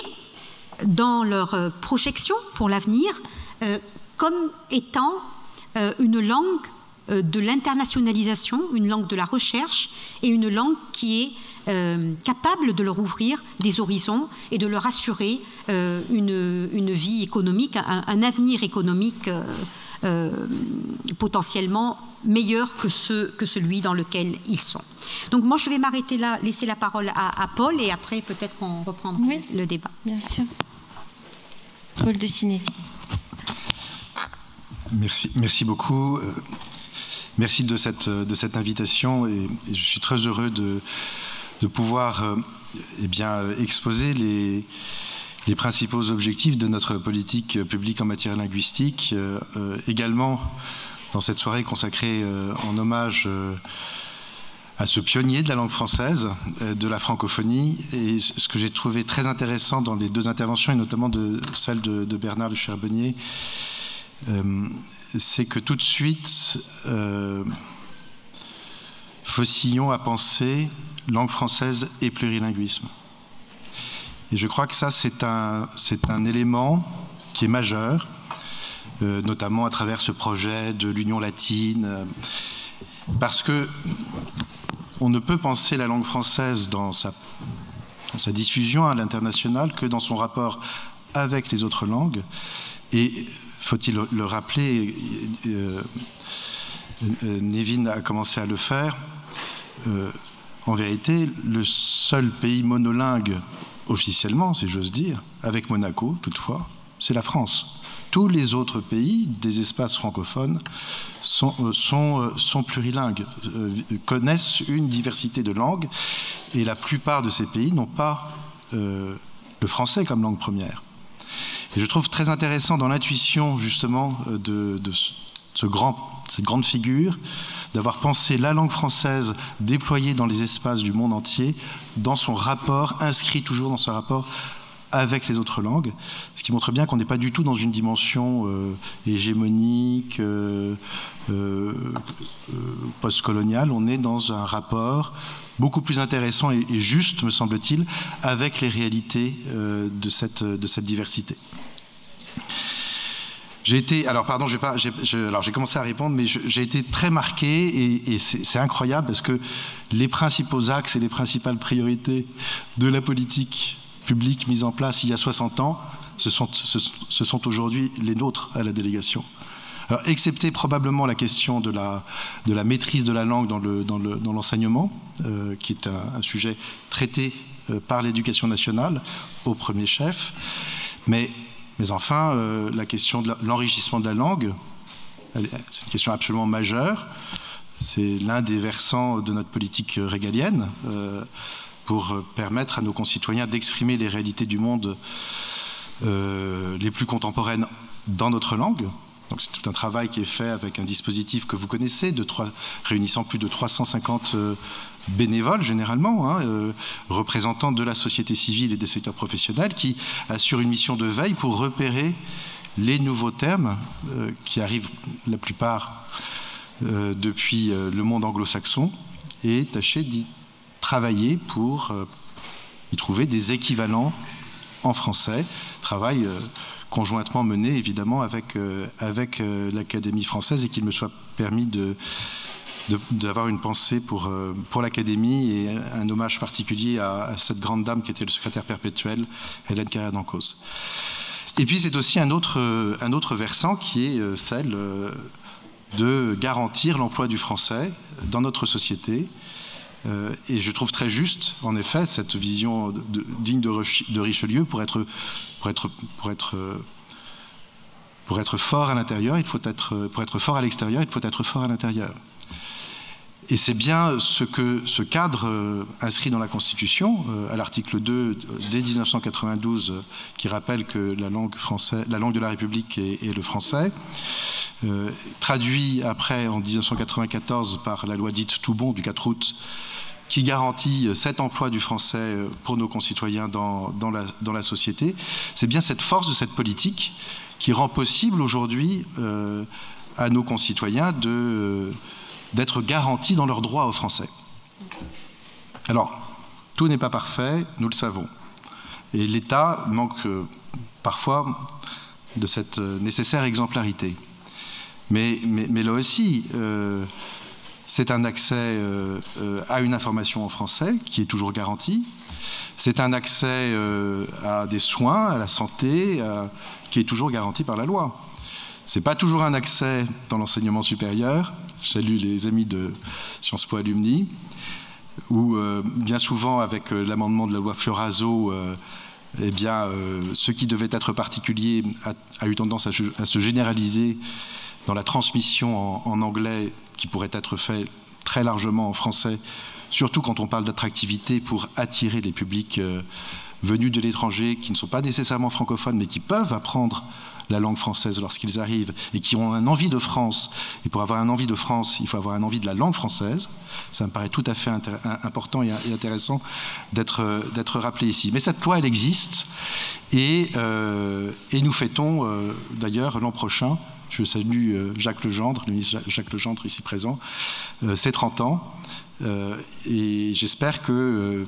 dans leur projection pour l'avenir, comme étant une langue de l'internationalisation, une langue de la recherche et une langue qui est capable de leur ouvrir des horizons et de leur assurer une vie économique, un avenir économique potentiellement meilleur que celui dans lequel ils sont. Donc moi je vais m'arrêter là, laisser la parole à Paul et après peut-être qu'on reprendra le débat. Bien sûr. Paul de Cinetti. Merci beaucoup. Merci de cette invitation et je suis très heureux de pouvoir exposer les principaux objectifs de notre politique publique en matière linguistique. Également, dans cette soirée consacrée en hommage à ce pionnier de la langue française, de la francophonie. Et ce que j'ai trouvé très intéressant dans les 2 interventions, et notamment celle de Bernard de Charbonnier, c'est que tout de suite, Faucillon a pensé langue française et plurilinguisme. Et je crois que ça, c'est un élément qui est majeur, notamment à travers ce projet de l'Union latine, parce que on ne peut penser la langue française dans sa diffusion à l'international que dans son rapport avec les autres langues. Et, faut-il le rappeler, Nevin a commencé à le faire, en vérité, le seul pays monolingue officiellement, si j'ose dire, avec Monaco toutefois, c'est la France. Tous les autres pays des espaces francophones sont plurilingues, connaissent une diversité de langues, et la plupart de ces pays n'ont pas le français comme langue première. Et je trouve très intéressant dans l'intuition justement de cette grande figure, d'avoir pensé la langue française déployée dans les espaces du monde entier, dans son rapport, inscrit toujours dans ce rapport avec les autres langues, ce qui montre bien qu'on n'est pas du tout dans une dimension hégémonique, postcoloniale. On est dans un rapport beaucoup plus intéressant et juste, me semble-t-il, avec les réalités de cette diversité. J'ai été, alors pardon, j'ai commencé à répondre, mais j'ai été très marqué et c'est incroyable parce que les principaux axes et les principales priorités de la politique publique mise en place il y a 60 ans, ce sont aujourd'hui les nôtres à la délégation. Alors, excepté probablement la question de la maîtrise de la langue dans l'enseignement, qui est un sujet traité par l'éducation nationale au premier chef, mais enfin, la question de l'enrichissement de la langue, c'est une question absolument majeure. C'est l'un des versants de notre politique régalienne pour permettre à nos concitoyens d'exprimer les réalités du monde les plus contemporaines dans notre langue. Donc c'est tout un travail qui est fait avec un dispositif que vous connaissez, réunissant plus de 350 bénévoles généralement, représentants de la société civile et des secteurs professionnels, qui assurent une mission de veille pour repérer les nouveaux termes qui arrivent la plupart depuis le monde anglo-saxon et tâcher d'y travailler pour y trouver des équivalents en français. Travail conjointement mené évidemment avec l'Académie française, et qu'il me soit permis d'avoir une pensée pour l'Académie et un hommage particulier à cette grande dame qui était le secrétaire perpétuel, Hélène Carrère-Dancause. Et puis c'est aussi un autre versant qui est celle de garantir l'emploi du français dans notre société. Et je trouve très juste, en effet, cette vision digne de Richelieu. Pour être fort à l'intérieur, pour être fort à l'extérieur, il faut être fort à l'intérieur. Et c'est bien ce cadre inscrit dans la Constitution, à l'article 2, dès 1992, qui rappelle que la langue de la République est le français, traduit après en 1994 par la loi dite Toubon du 4 août, qui garantit cet emploi du français pour nos concitoyens dans la société. C'est bien cette force de cette politique qui rend possible aujourd'hui à nos concitoyens d'être garantis dans leurs droits au français. Alors, tout n'est pas parfait, nous le savons. Et l'État manque parfois de cette nécessaire exemplarité. Mais là aussi, c'est un accès à une information en français qui est toujours garanti. C'est un accès à des soins, à la santé, qui est toujours garanti par la loi. Ce n'est pas toujours un accès dans l'enseignement supérieur. Je salue les amis de Sciences Po Alumni, où bien souvent, avec l'amendement de la loi Fioraso, ce qui devait être particulier a eu tendance à se généraliser dans la transmission en anglais, qui pourrait être fait très largement en français, surtout quand on parle d'attractivité pour attirer les publics venus de l'étranger, qui ne sont pas nécessairement francophones, mais qui peuvent apprendre la langue française lorsqu'ils arrivent et qui ont un envie de France. Et pour avoir un envie de France, il faut avoir un envie de la langue française. Ça me paraît tout à fait important et intéressant d'être rappelé ici. Mais cette loi, elle existe, et nous fêtons d'ailleurs l'an prochain, je salue Jacques Legendre, le ministre Jacques Legendre ici présent, ses 30 ans, et j'espère que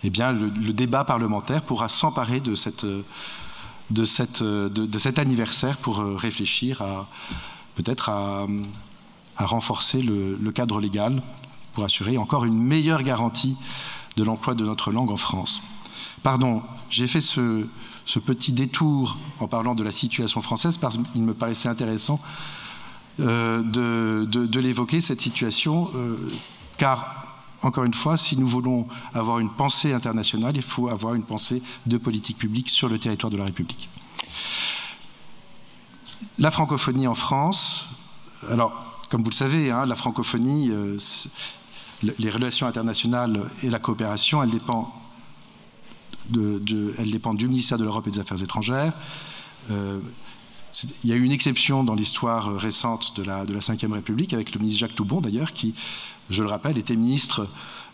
le débat parlementaire pourra s'emparer de cet anniversaire pour réfléchir peut-être à renforcer le cadre légal pour assurer encore une meilleure garantie de l'emploi de notre langue en France. Pardon, j'ai fait ce petit détour en parlant de la situation française parce qu'il me paraissait intéressant de l'évoquer, cette situation, car encore une fois, si nous voulons avoir une pensée internationale, il faut avoir une pensée de politique publique sur le territoire de la République. La francophonie en France, alors, comme vous le savez, la francophonie, les relations internationales et la coopération, elles dépendent du ministère de l'Europe et des Affaires étrangères. Il y a eu une exception dans l'histoire récente de la Ve République, avec le ministre Jacques Toubon, d'ailleurs, qui, je le rappelle, était ministre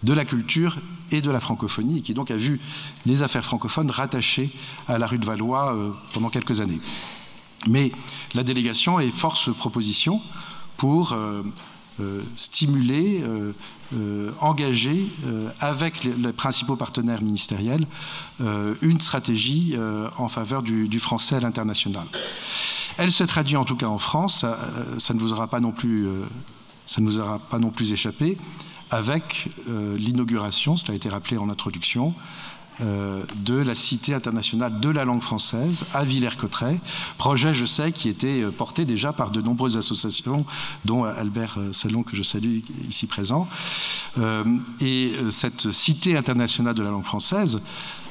de la Culture et de la Francophonie, et qui donc a vu les affaires francophones rattachées à la rue de Valois pendant quelques années. Mais la délégation est force proposition pour stimuler, engager avec les principaux partenaires ministériels une stratégie en faveur du français à l'international. Elle se traduit en tout cas en France, ça ne vous aura pas non plus, ça ne vous aura pas non plus échappé, avec l'inauguration, cela a été rappelé en introduction, de la Cité internationale de la langue française à Villers-Cotterêts, projet, je sais, qui était porté déjà par de nombreuses associations, dont Albert Salon, que je salue ici présent. Et cette Cité internationale de la langue française,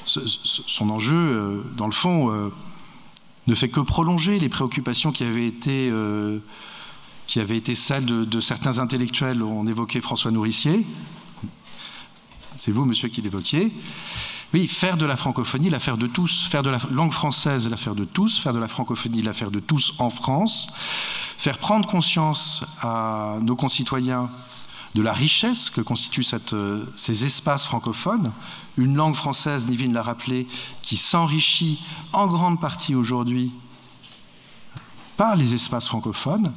son enjeu, dans le fond, ne fait que prolonger les préoccupations qui avaient été celles de certains intellectuels. On évoquait François Nourricier. C'est vous, monsieur, qui l'évoquiez. Oui, faire de la francophonie l'affaire de tous, faire de la langue française l'affaire de tous, faire de la francophonie l'affaire de tous en France, faire prendre conscience à nos concitoyens de la richesse que constituent ces espaces francophones, une langue française, Nivine l'a rappelé, qui s'enrichit en grande partie aujourd'hui par les espaces francophones,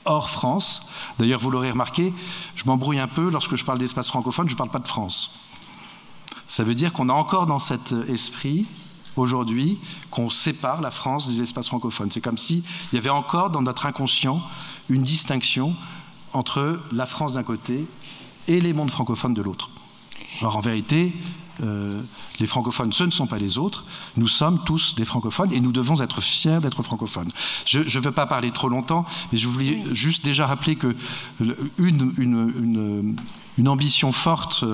hors France. D'ailleurs, vous l'aurez remarqué, je m'embrouille un peu lorsque je parle d'espace francophone, je ne parle pas de France. Ça veut dire qu'on a encore dans cet esprit, aujourd'hui, qu'on sépare la France des espaces francophones. C'est comme s'il y avait encore dans notre inconscient une distinction entre la France d'un côté et les mondes francophones de l'autre. Alors en vérité, les francophones, ce ne sont pas les autres. Nous sommes tous des francophones et nous devons être fiers d'être francophones. Je ne veux pas parler trop longtemps, mais je voulais juste déjà rappeler que une ambition forte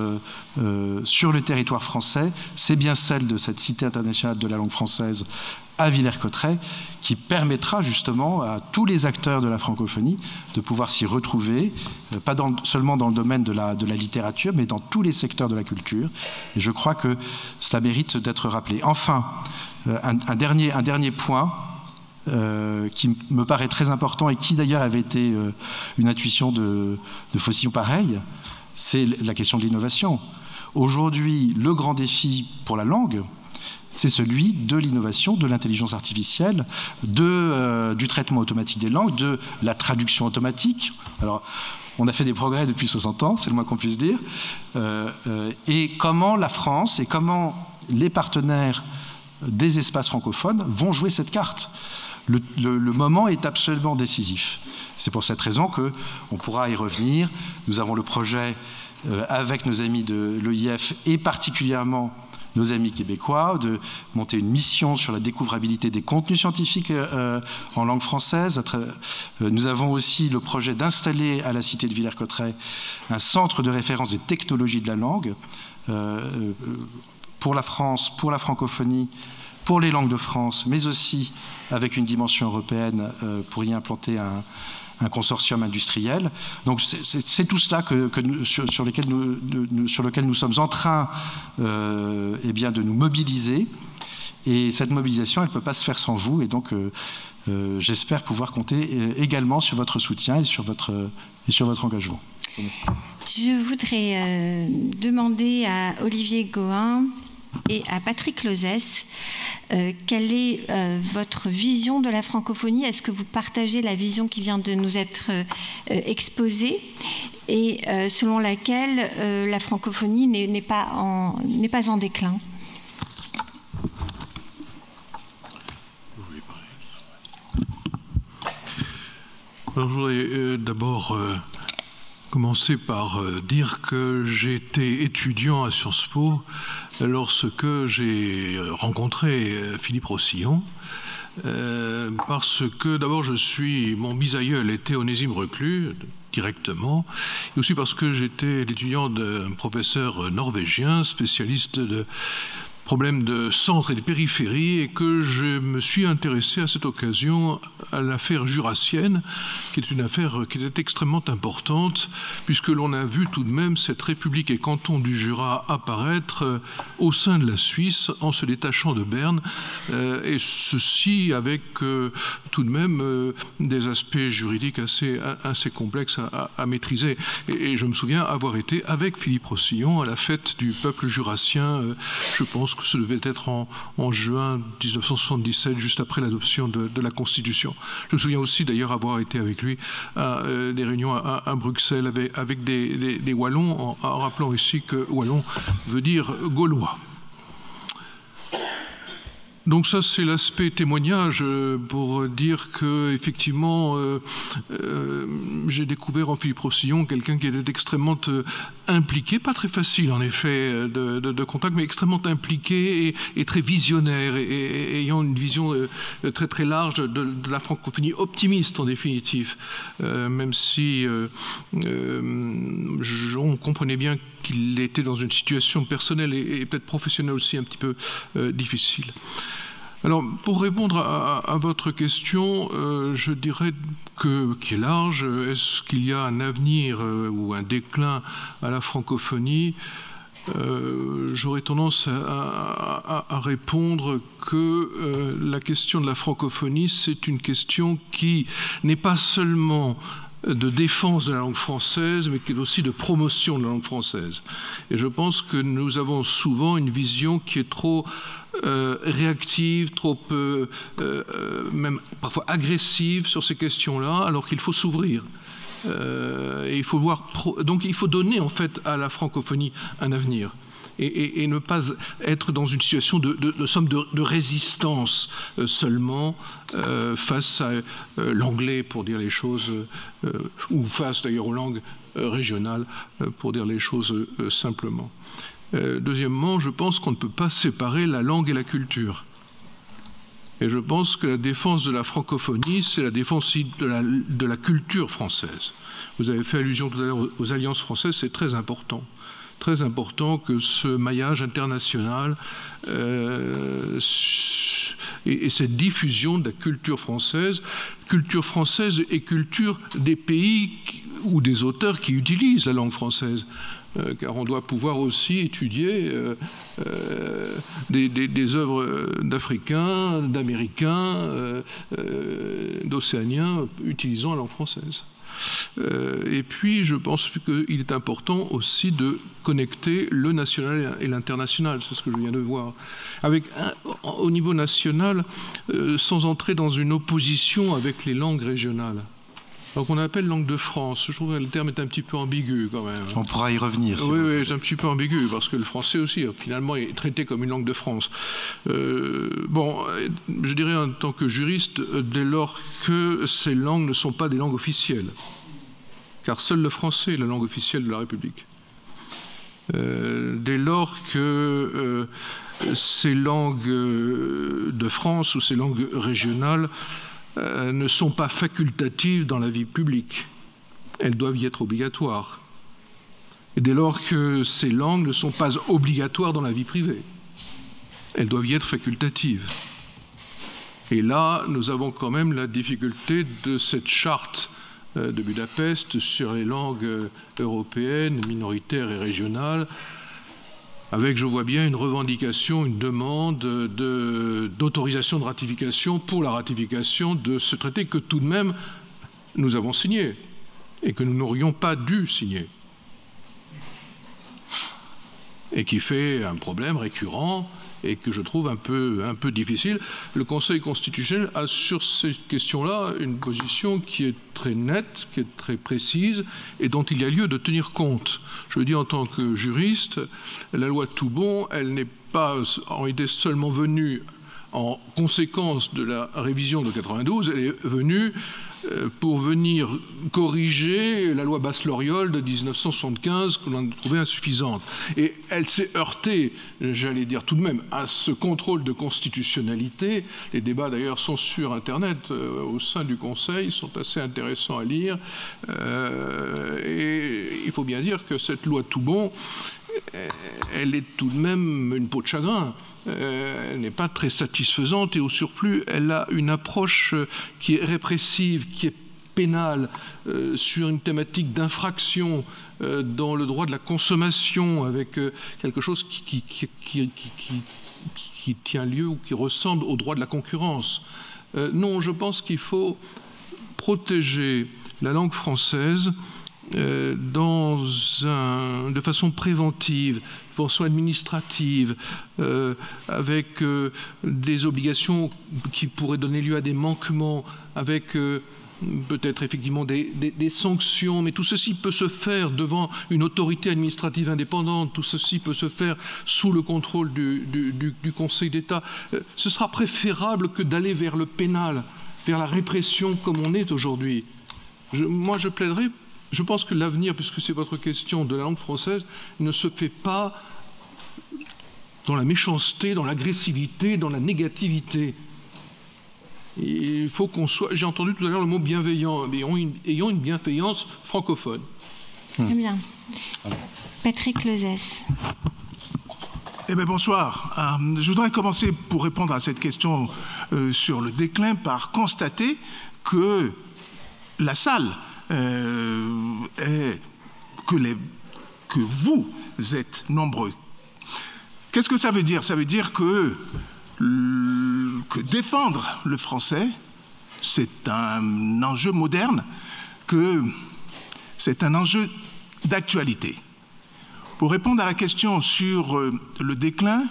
sur le territoire français, c'est bien celle de cette Cité internationale de la langue française à Villers-Cotterêts, qui permettra justement à tous les acteurs de la francophonie de pouvoir s'y retrouver, pas seulement dans le domaine de la littérature, mais dans tous les secteurs de la culture. Et je crois que cela mérite d'être rappelé. Enfin, un dernier point qui me paraît très important et qui d'ailleurs avait été une intuition de Faucillon pareil, c'est la question de l'innovation. Aujourd'hui, le grand défi pour la langue, c'est celui de l'innovation, de l'intelligence artificielle, du traitement automatique des langues, de la traduction automatique. Alors, on a fait des progrès depuis 60 ans, c'est le moins qu'on puisse dire. Et comment la France et comment les partenaires des espaces francophones vont jouer cette carte. Le moment est absolument décisif. C'est pour cette raison qu'on pourra y revenir. Nous avons le projet avec nos amis de l'EIF et particulièrement nos amis québécois, de monter une mission sur la découvrabilité des contenus scientifiques en langue française. Nous avons aussi le projet d'installer à la Cité de Villers-Cotterêts un centre de référence des technologies de la langue pour la France, pour la francophonie, pour les langues de France, mais aussi avec une dimension européenne pour y implanter un consortium industriel. Donc c'est tout cela sur lequel nous sommes en train eh bien, de nous mobiliser. Et cette mobilisation, elle ne peut pas se faire sans vous. Et donc j'espère pouvoir compter également sur votre soutien et sur votre engagement. Merci. Je voudrais demander à Olivier Gohin et à Patrick Lozès, quelle est votre vision de la francophonie? Est-ce que vous partagez la vision qui vient de nous être exposée et selon laquelle la francophonie n'est pas en déclin? Alors, je voudrais d'abord commencer par dire que j'étais étudiant à Sciences Po lorsque j'ai rencontré Philippe Rossillon, parce que d'abord mon bisaïeul était Onésime Reclus, directement, et aussi parce que j'étais l'étudiant d'un professeur norvégien, spécialiste de problèmes de centre et de périphérie, et que je me suis intéressé à cette occasion à l'affaire jurassienne, qui est une affaire qui était extrêmement importante, puisque l'on a vu tout de même cette République et canton du Jura apparaître au sein de la Suisse en se détachant de Berne, et ceci avec tout de même des aspects juridiques assez complexes à maîtriser. Et je me souviens avoir été avec Philippe Rossillon à la fête du peuple jurassien, je pense que ce devait être en juin 1977, juste après l'adoption de la Constitution. Je me souviens aussi d'ailleurs avoir été avec lui à des réunions à Bruxelles avec des Wallons, en rappelant ici que Wallon veut dire Gaulois. Donc ça, c'est l'aspect témoignage pour dire que effectivement, j'ai découvert en Philippe Rossillon quelqu'un qui était extrêmement impliqué, pas très facile en effet de contact, mais extrêmement impliqué et très visionnaire, et ayant une vision très très large de la francophonie, optimiste en définitive, même si on comprenait bien qu'il était dans une situation personnelle et peut-être professionnelle aussi un petit peu difficile. Alors, pour répondre à votre question, je dirais qui est large, est-ce qu'il y a un avenir ou un déclin à la francophonie? J'aurais tendance à répondre que la question de la francophonie, c'est une question qui n'est pas seulement de défense de la langue française, mais qui est aussi de promotion de la langue française. Et je pense que nous avons souvent une vision qui est trop réactive, trop même parfois agressive sur ces questions-là, alors qu'il faut s'ouvrir. Et il faut voir, donc il faut donner en fait à la francophonie un avenir. Et ne pas être dans une situation de résistance seulement face à l'anglais, pour dire les choses, ou face d'ailleurs aux langues régionales, pour dire les choses simplement. Deuxièmement, je pense qu'on ne peut pas séparer la langue et la culture. Et je pense que la défense de la francophonie, c'est la défense aussi de la culture française. Vous avez fait allusion tout à l'heure aux alliances françaises, c'est très important. Très important que ce maillage international et cette diffusion de la culture française et culture des pays ou des auteurs qui utilisent la langue française. Car on doit pouvoir aussi étudier des œuvres d'Africains, d'Américains, d'Océaniens utilisant la langue française. Et puis, je pense qu'il est important aussi de connecter le national et l'international, c'est ce que je viens de voir. Au niveau national, sans entrer dans une opposition avec les langues régionales. Donc on appelle langue de France. Je trouve que le terme est un petit peu ambigu quand même. On pourra y revenir. Oui, c'est un petit peu ambigu, parce que le français aussi, finalement, est traité comme une langue de France. Bon, je dirais en tant que juriste, dès lors que ces langues ne sont pas des langues officielles, car seul le français est la langue officielle de la République. Dès lors que ces langues de France ou ces langues régionales ne sont pas facultatives dans la vie publique. Elles doivent y être obligatoires. Et dès lors que ces langues ne sont pas obligatoires dans la vie privée, elles doivent y être facultatives. Et là, nous avons quand même la difficulté de cette charte de Budapest sur les langues européennes, minoritaires et régionales, avec, je vois bien, une revendication, une demande d'autorisation de ratification pour la ratification de ce traité que tout de même nous avons signé et que nous n'aurions pas dû signer. Et qui fait un problème récurrent et que je trouve un peu difficile. Le Conseil constitutionnel a sur ces questions-là une position qui est très nette, qui est très précise et dont il y a lieu de tenir compte. Je le dis en tant que juriste, la loi Toubon, elle n'est pas en idée seulement venue en conséquence de la révision de 92, elle est venue pour venir corriger la loi Basse-Loriol de 1975 que l'on a trouvée insuffisante. Et elle s'est heurtée, j'allais dire tout de même, à ce contrôle de constitutionnalité. Les débats d'ailleurs sont sur Internet au sein du Conseil, sont assez intéressants à lire. Et il faut bien dire que cette loi Toubon, elle est tout de même une peau de chagrin. Elle n'est pas très satisfaisante et au surplus, elle a une approche qui est répressive, qui est pénale, sur une thématique d'infraction dans le droit de la consommation, avec quelque chose qui tient lieu ou qui ressemble au droit de la concurrence. Non, je pense qu'il faut protéger la langue française de façon préventive, de façon administrative, avec des obligations qui pourraient donner lieu à des manquements, avec peut-être effectivement des sanctions, mais tout ceci peut se faire devant une autorité administrative indépendante, tout ceci peut se faire sous le contrôle du Conseil d'État. Ce sera préférable que d'aller vers le pénal, vers la répression comme on est aujourd'hui. Moi, je plaiderais, je pense que l'avenir, puisque c'est votre question, de la langue française, ne se fait pas dans la méchanceté, dans l'agressivité, dans la négativité. Il faut qu'on soit, j'ai entendu tout à l'heure le mot bienveillant, mais ayons une bienveillance francophone. Très bien. Patrick Lozès. Eh bien, bonsoir. Je voudrais commencer, pour répondre à cette question sur le déclin, par constater que la salle que vous êtes nombreux. Qu'est-ce que ça veut dire? Ça veut dire que défendre le français, c'est un enjeu moderne, que c'est un enjeu d'actualité. Pour répondre à la question sur le déclin,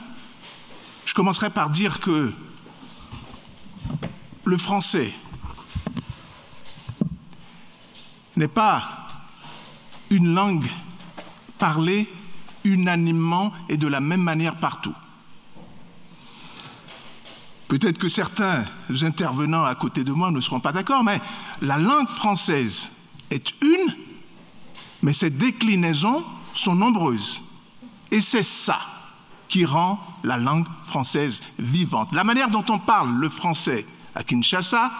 je commencerai par dire que le français n'est pas une langue parlée unanimement et de la même manière partout. Peut-être que certains intervenants à côté de moi ne seront pas d'accord, mais la langue française est une, mais ses déclinaisons sont nombreuses. Et c'est ça qui rend la langue française vivante. La manière dont on parle le français à Kinshasa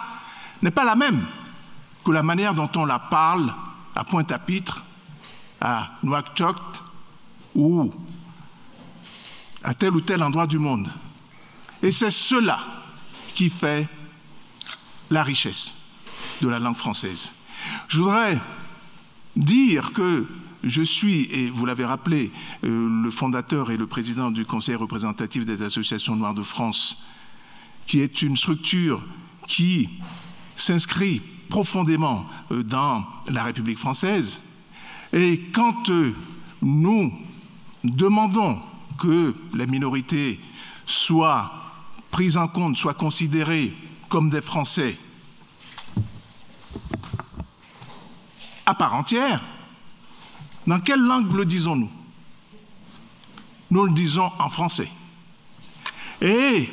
n'est pas la même que la manière dont on la parle à Pointe-à-Pitre, à Nouakchott ou à tel ou tel endroit du monde. Et c'est cela qui fait la richesse de la langue française. Je voudrais dire que je suis, et vous l'avez rappelé, le fondateur et le président du Conseil représentatif des associations noires de France, qui est une structure qui s'inscrit profondément dans la République française. Et quand nous demandons que les minorités soient prises en compte, soient considérées comme des Français à part entière, dans quelle langue le disons-nous? Nous le disons en français. Et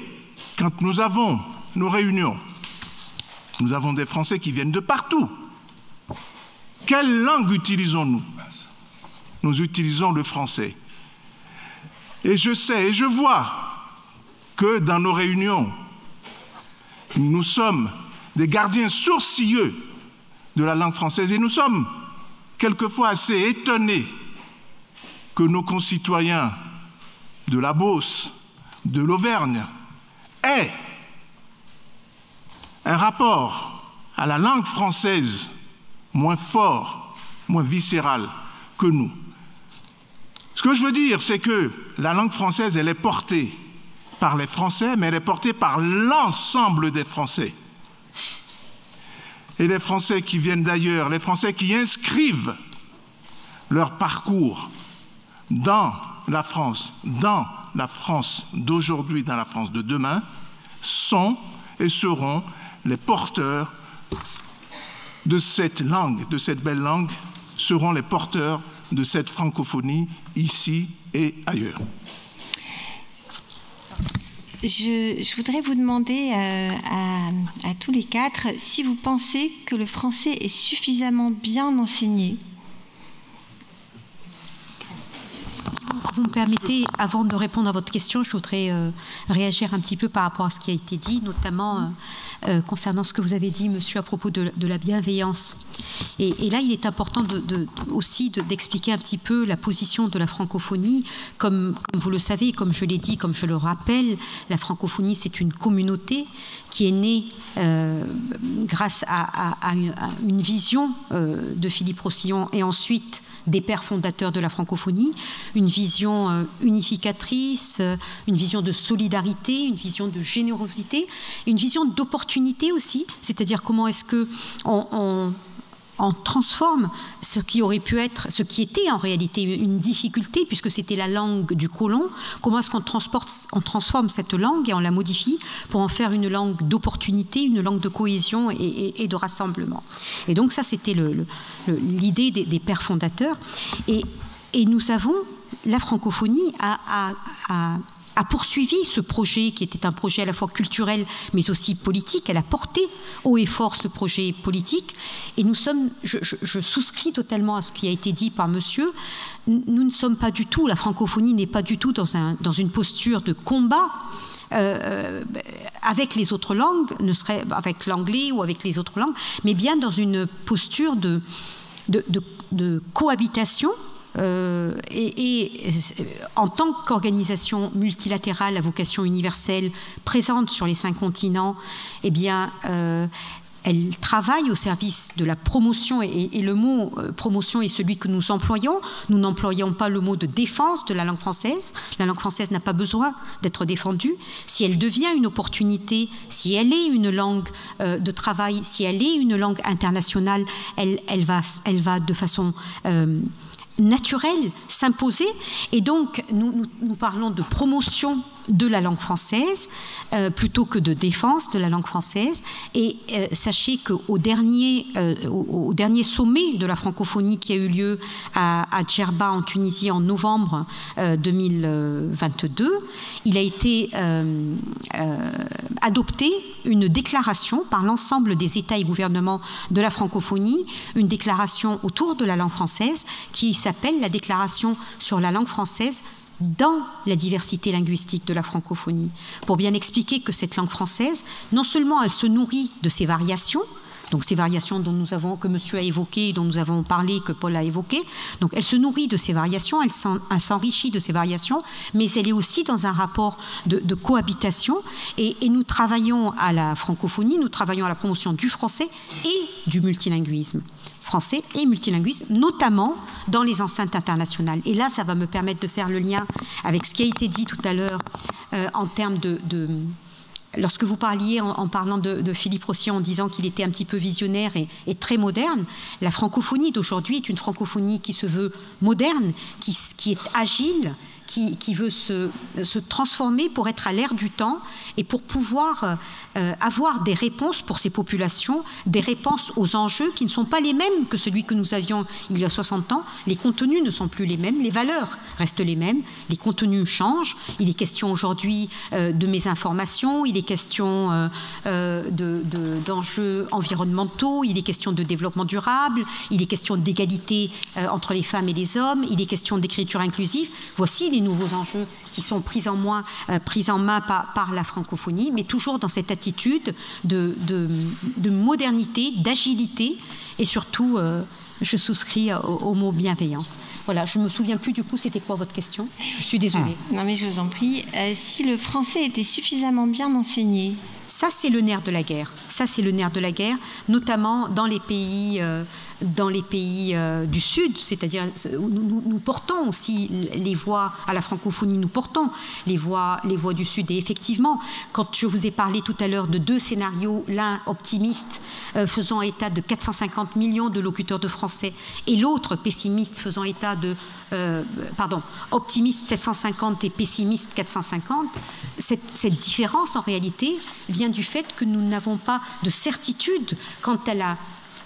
quand nous avons nos réunions, nous avons des Français qui viennent de partout. Quelle langue utilisons-nous? Nous utilisons le français. Et je sais et je vois que dans nos réunions, nous sommes des gardiens sourcilleux de la langue française et nous sommes quelquefois assez étonnés que nos concitoyens de la Beauce, de l'Auvergne, aient un rapport à la langue française moins fort, moins viscéral que nous. Ce que je veux dire, c'est que la langue française, elle est portée par les Français, mais elle est portée par l'ensemble des Français. Et les Français qui viennent d'ailleurs, les Français qui inscrivent leur parcours dans la France d'aujourd'hui, dans la France de demain, sont et seront les porteurs de cette langue, de cette belle langue, seront les porteurs de cette francophonie ici et ailleurs. Je voudrais vous demander à tous les quatre si vous pensez que le français est suffisamment bien enseigné. Vous me permettez, avant de répondre à votre question, je voudrais réagir un petit peu par rapport à ce qui a été dit, notamment concernant ce que vous avez dit, monsieur, à propos de la bienveillance. Et là, il est important aussi d'expliquer un petit peu la position de la francophonie. Comme vous le savez, comme je l'ai dit, comme je le rappelle, la francophonie, c'est une communauté qui est née grâce à une vision de Philippe Rossillon et ensuite des pères fondateurs de la francophonie, une vision unificatrice, une vision de solidarité, une vision de générosité, une vision d'opportunité aussi, c'est-à-dire comment est-ce que on transforme ce qui aurait pu être, ce qui était en réalité une difficulté, puisque c'était la langue du colon. Comment est-ce qu'on transforme cette langue et on la modifie pour en faire une langue d'opportunité, une langue de cohésion et de rassemblement. Et donc ça, c'était l'idée des pères fondateurs. Et nous avons, la francophonie a poursuivi ce projet qui était un projet à la fois culturel mais aussi politique. Elle a porté haut et fort ce projet politique et nous sommes, je souscris totalement à ce qui a été dit par monsieur, nous ne sommes pas du tout, la francophonie n'est pas du tout dans une posture de combat avec les autres langues, ne serait avec l'anglais ou avec les autres langues, mais bien dans une posture de cohabitation. Et en tant qu'organisation multilatérale à vocation universelle présente sur les 5 continents, eh bien, elle travaille au service de la promotion, et le mot promotion est celui que nous employons. Nous n'employons pas le mot de défense de la langue française. La langue française n'a pas besoin d'être défendue. Si elle devient une opportunité, si elle est une langue de travail, si elle est une langue internationale, elle va de façon naturelle s'imposer. Et donc nous parlons de promotion de la langue française plutôt que de défense de la langue française. Et sachez qu'au dernier sommet de la francophonie qui a eu lieu à Djerba en Tunisie en novembre 2022, il a été adopté une déclaration par l'ensemble des États et gouvernements de la francophonie, une déclaration autour de la langue française qui s'appelle la déclaration sur la langue française dans la diversité linguistique de la francophonie, pour bien expliquer que cette langue française, non seulement elle se nourrit de ses variations, donc ces variations que monsieur a évoquées, dont nous avons parlé, que Paul a évoquées, donc elle se nourrit de ces variations, elle s'enrichit de ces variations, mais elle est aussi dans un rapport de cohabitation, et nous travaillons à la francophonie, nous travaillons à la promotion du français et du multilinguisme. Français et multilinguisme, notamment dans les enceintes internationales. Et là, ça va me permettre de faire le lien avec ce qui a été dit tout à l'heure en termes lorsque vous parliez en parlant de Philippe Rossian en disant qu'il était un petit peu visionnaire et très moderne, la francophonie d'aujourd'hui est une francophonie qui se veut moderne, qui est agile, qui veut se transformer pour être à l'ère du temps et pour pouvoir avoir des réponses pour ces populations, des réponses aux enjeux qui ne sont pas les mêmes que celui que nous avions il y a 60 ans. Les contenus ne sont plus les mêmes, les valeurs restent les mêmes, les contenus changent. Il est question aujourd'hui de mésinformation, il est question d'enjeux environnementaux, il est question de développement durable, il est question d'égalité entre les femmes et les hommes, il est question d'écriture inclusive. Voici les nouveaux enjeux qui sont pris en main par la francophonie, mais toujours dans cette attitude de modernité, d'agilité, et surtout, je souscris au mot bienveillance. Voilà, je ne me souviens plus du coup, c'était quoi votre question? Je suis désolée. Non mais je vous en prie. Si le français était suffisamment bien enseigné? Ça, c'est le nerf de la guerre. Ça, c'est le nerf de la guerre, notamment dans les pays du Sud, c'est-à-dire nous portons aussi les voix à la francophonie, nous portons les voix du Sud. Et effectivement, quand je vous ai parlé tout à l'heure de 2 scénarios, l'un optimiste faisant état de 450 millions de locuteurs de français et l'autre pessimiste faisant état de optimiste 750 et pessimiste 450, cette différence en réalité vient du fait que nous n'avons pas de certitude quant à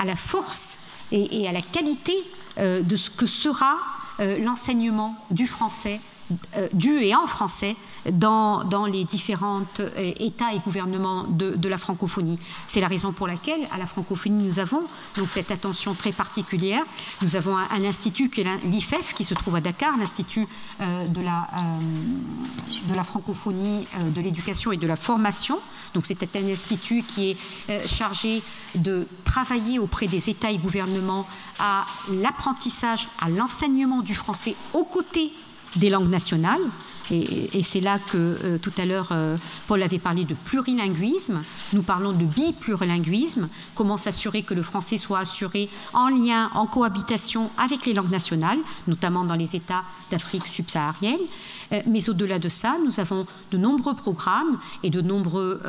la force et à la qualité de ce que sera l'enseignement du français, du et en français, dans les différents États et gouvernements de la francophonie. C'est la raison pour laquelle, à la francophonie, nous avons donc cette attention très particulière. Nous avons un institut qui est l'IFEF, qui se trouve à Dakar, l'Institut de la francophonie, de l'éducation et de la formation. Donc c'est un institut qui est chargé de travailler auprès des États et gouvernements à l'apprentissage, à l'enseignement du français aux côtés des langues nationales. Et c'est là que tout à l'heure, Paul avait parlé de plurilinguisme. Nous parlons de biplurilinguisme. Comment s'assurer que le français soit assuré en lien, en cohabitation avec les langues nationales, notamment dans les États d'Afrique subsaharienne. Mais au-delà de ça, nous avons de nombreux programmes et de nombreux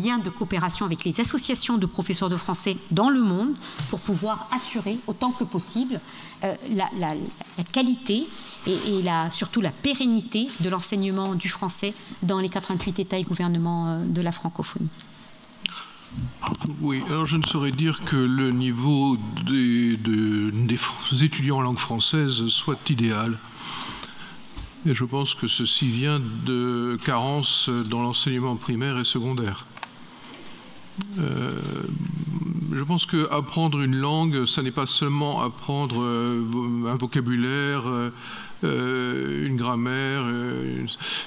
liens de coopération avec les associations de professeurs de français dans le monde pour pouvoir assurer autant que possible la qualité et surtout la pérennité de l'enseignement du français dans les 88 États et gouvernements de la francophonie. Oui, alors je ne saurais dire que le niveau des étudiants en langue française soit idéal. Et je pense que ceci vient de carences dans l'enseignement primaire et secondaire. Je pense qu'apprendre une langue, ça n'est pas seulement apprendre un vocabulaire, une grammaire,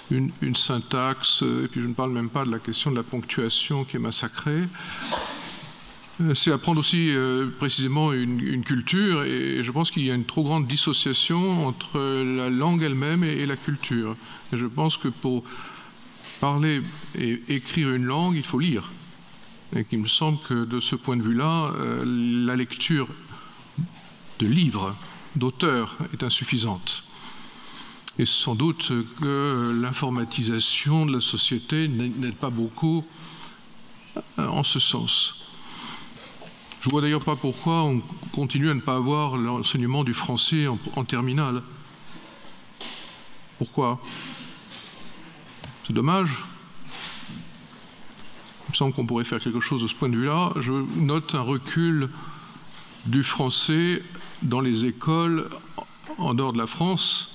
une syntaxe, et puis je ne parle même pas de la question de la ponctuation qui est massacrée. C'est apprendre aussi précisément une culture, et je pense qu'il y a une trop grande dissociation entre la langue elle-même et la culture. Et je pense que pour parler et écrire une langue, il faut lire. Et qu'il me semble que de ce point de vue-là, la lecture de livres, d'auteurs, est insuffisante. Et sans doute que l'informatisation de la société n'aide pas beaucoup en ce sens. Je ne vois d'ailleurs pas pourquoi on continue à ne pas avoir l'enseignement du français en terminale. Pourquoi? C'est dommage. Il me semble qu'on pourrait faire quelque chose de ce point de vue-là. Je note un recul du français dans les écoles en dehors de la France.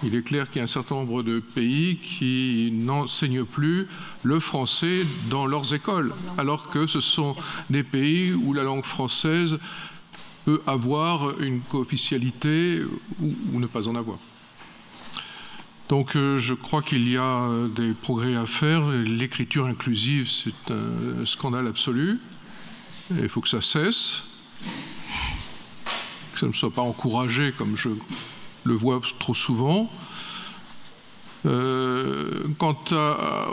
Il est clair qu'il y a un certain nombre de pays qui n'enseignent plus le français dans leurs écoles, alors que ce sont des pays où la langue française peut avoir une co-officialité ou ne pas en avoir. Donc je crois qu'il y a des progrès à faire. L'écriture inclusive, c'est un scandale absolu. Et il faut que ça cesse, que ça ne soit pas encouragé comme je le vois trop souvent. Quant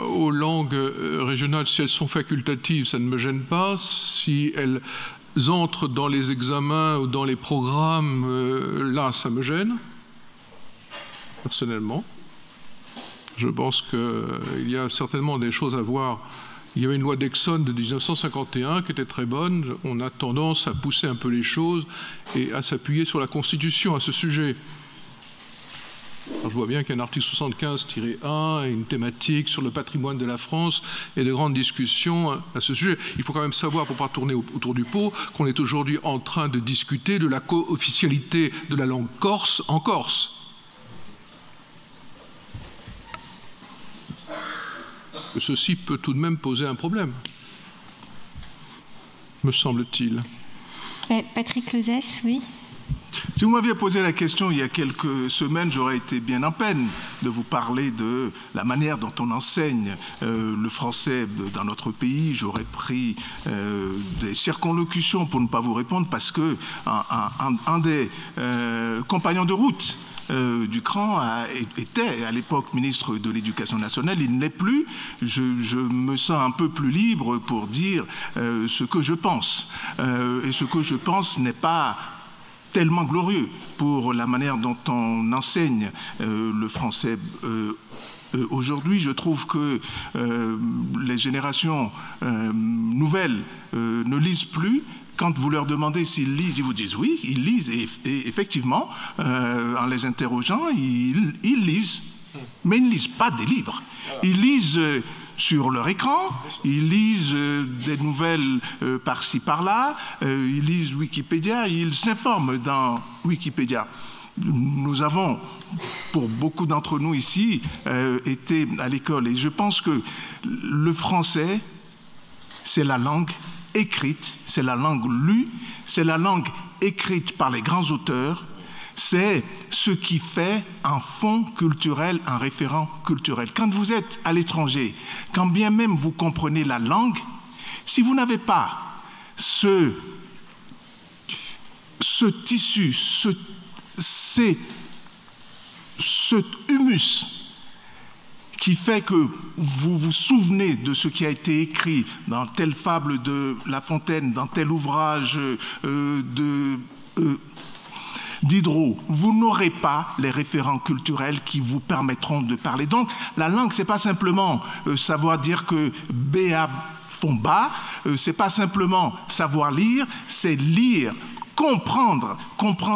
aux langues régionales, si elles sont facultatives, ça ne me gêne pas. Si elles entrent dans les examens ou dans les programmes, là, ça me gêne, personnellement. Je pense qu'il y a certainement des choses à voir. Il y avait une loi d'Exxon de 1951 qui était très bonne. On a tendance à pousser un peu les choses et à s'appuyer sur la Constitution à ce sujet. Alors, je vois bien qu'il y a un article 75-1 et une thématique sur le patrimoine de la France et de grandes discussions à ce sujet. Il faut quand même savoir, pour ne pas tourner autour du pot, qu'on est aujourd'hui en train de discuter de la co-officialité de la langue corse en Corse. Ceci peut tout de même poser un problème, me semble-t-il. Patrick Closès, oui. Si vous m'aviez posé la question il y a quelques semaines, j'aurais été bien en peine de vous parler de la manière dont on enseigne le français dans notre pays. J'aurais pris des circonlocutions pour ne pas vous répondre parce que un des compagnons de route du CRAN était à l'époque ministre de l'Éducation nationale. Il ne l'est plus. Je me sens un peu plus libre pour dire ce que je pense. Et ce que je pense n'est pas tellement glorieux pour la manière dont on enseigne le français aujourd'hui. Je trouve que les générations nouvelles ne lisent plus. Quand vous leur demandez s'ils lisent, ils vous disent oui, ils lisent. Et effectivement, en les interrogeant, ils lisent. Mais ils ne lisent pas des livres. Ils lisent sur leur écran, ils lisent des nouvelles par-ci, par-là, ils lisent Wikipédia, ils s'informent dans Wikipédia. Nous avons, pour beaucoup d'entre nous ici, été à l'école. Et je pense que le français, c'est la langue écrite, c'est la langue lue, c'est la langue écrite par les grands auteurs, c'est ce qui fait un fond culturel, un référent culturel. Quand vous êtes à l'étranger, quand bien même vous comprenez la langue, si vous n'avez pas ce tissu, cette humus qui fait que vous vous souvenez de ce qui a été écrit dans telle fable de La Fontaine, dans tel ouvrage Diderot, vous n'aurez pas les référents culturels qui vous permettront de parler. Donc, la langue, ce n'est pas simplement savoir dire que B a font bas, ce n'est pas simplement savoir lire, c'est lire, comprendre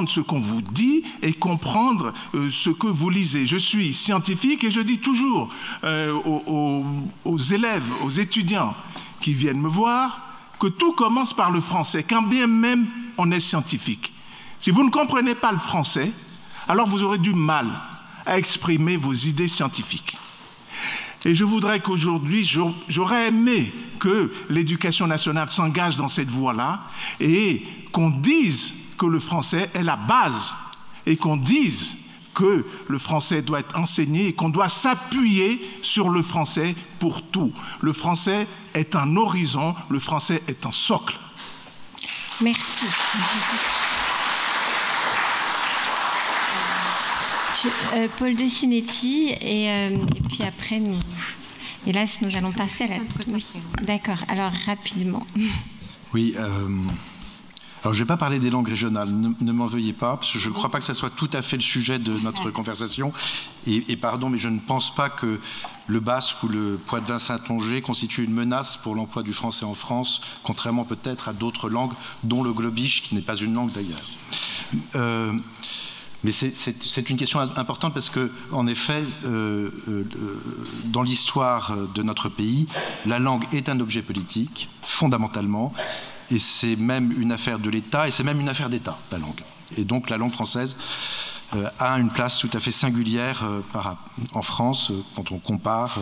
ce qu'on vous dit et comprendre ce que vous lisez. Je suis scientifique et je dis toujours aux élèves, aux étudiants qui viennent me voir, que tout commence par le français, quand bien même on est scientifique. Si vous ne comprenez pas le français, alors vous aurez du mal à exprimer vos idées scientifiques. Et je voudrais qu'aujourd'hui, j'aurais aimé que l'éducation nationale s'engage dans cette voie-là et qu'on dise que le français est la base et qu'on dise que le français doit être enseigné et qu'on doit s'appuyer sur le français pour tout. Le français est un horizon, le français est un socle. Merci. Paul de Sinetti, et puis après, hélas, nous allons passer à la... Oui, d'accord, alors rapidement. Oui, alors je ne vais pas parler des langues régionales, ne m'en veuillez pas, parce que je ne crois pas que ce soit tout à fait le sujet de notre conversation, et pardon, mais je ne pense pas que le basque ou le poitevin-saintongeais constituent une menace pour l'emploi du français en France, contrairement peut-être à d'autres langues, dont le globish, qui n'est pas une langue d'ailleurs. Mais c'est une question importante parce que, en effet, dans l'histoire de notre pays, la langue est un objet politique, fondamentalement, et c'est même une affaire de l'État, et c'est même une affaire d'État, la langue. Et donc la langue française a une place tout à fait singulière en France, quand on compare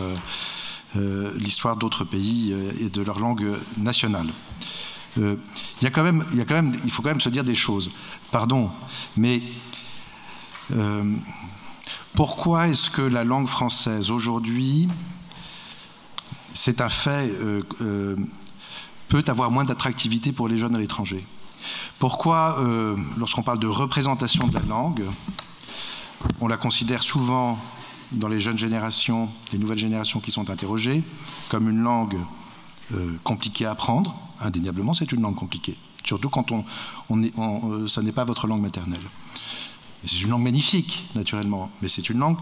l'histoire d'autres pays et de leur langue nationale. Il faut quand même se dire des choses. Pardon, mais... pourquoi est-ce que la langue française aujourd'hui, c'est un fait, peut avoir moins d'attractivité pour les jeunes à l'étranger? Pourquoi, lorsqu'on parle de représentation de la langue, on la considère souvent dans les jeunes générations, les nouvelles générations qui sont interrogées, comme une langue compliquée à apprendre? Indéniablement, c'est une langue compliquée, surtout quand ça n'est pas votre langue maternelle. C'est une langue magnifique, naturellement, mais c'est une langue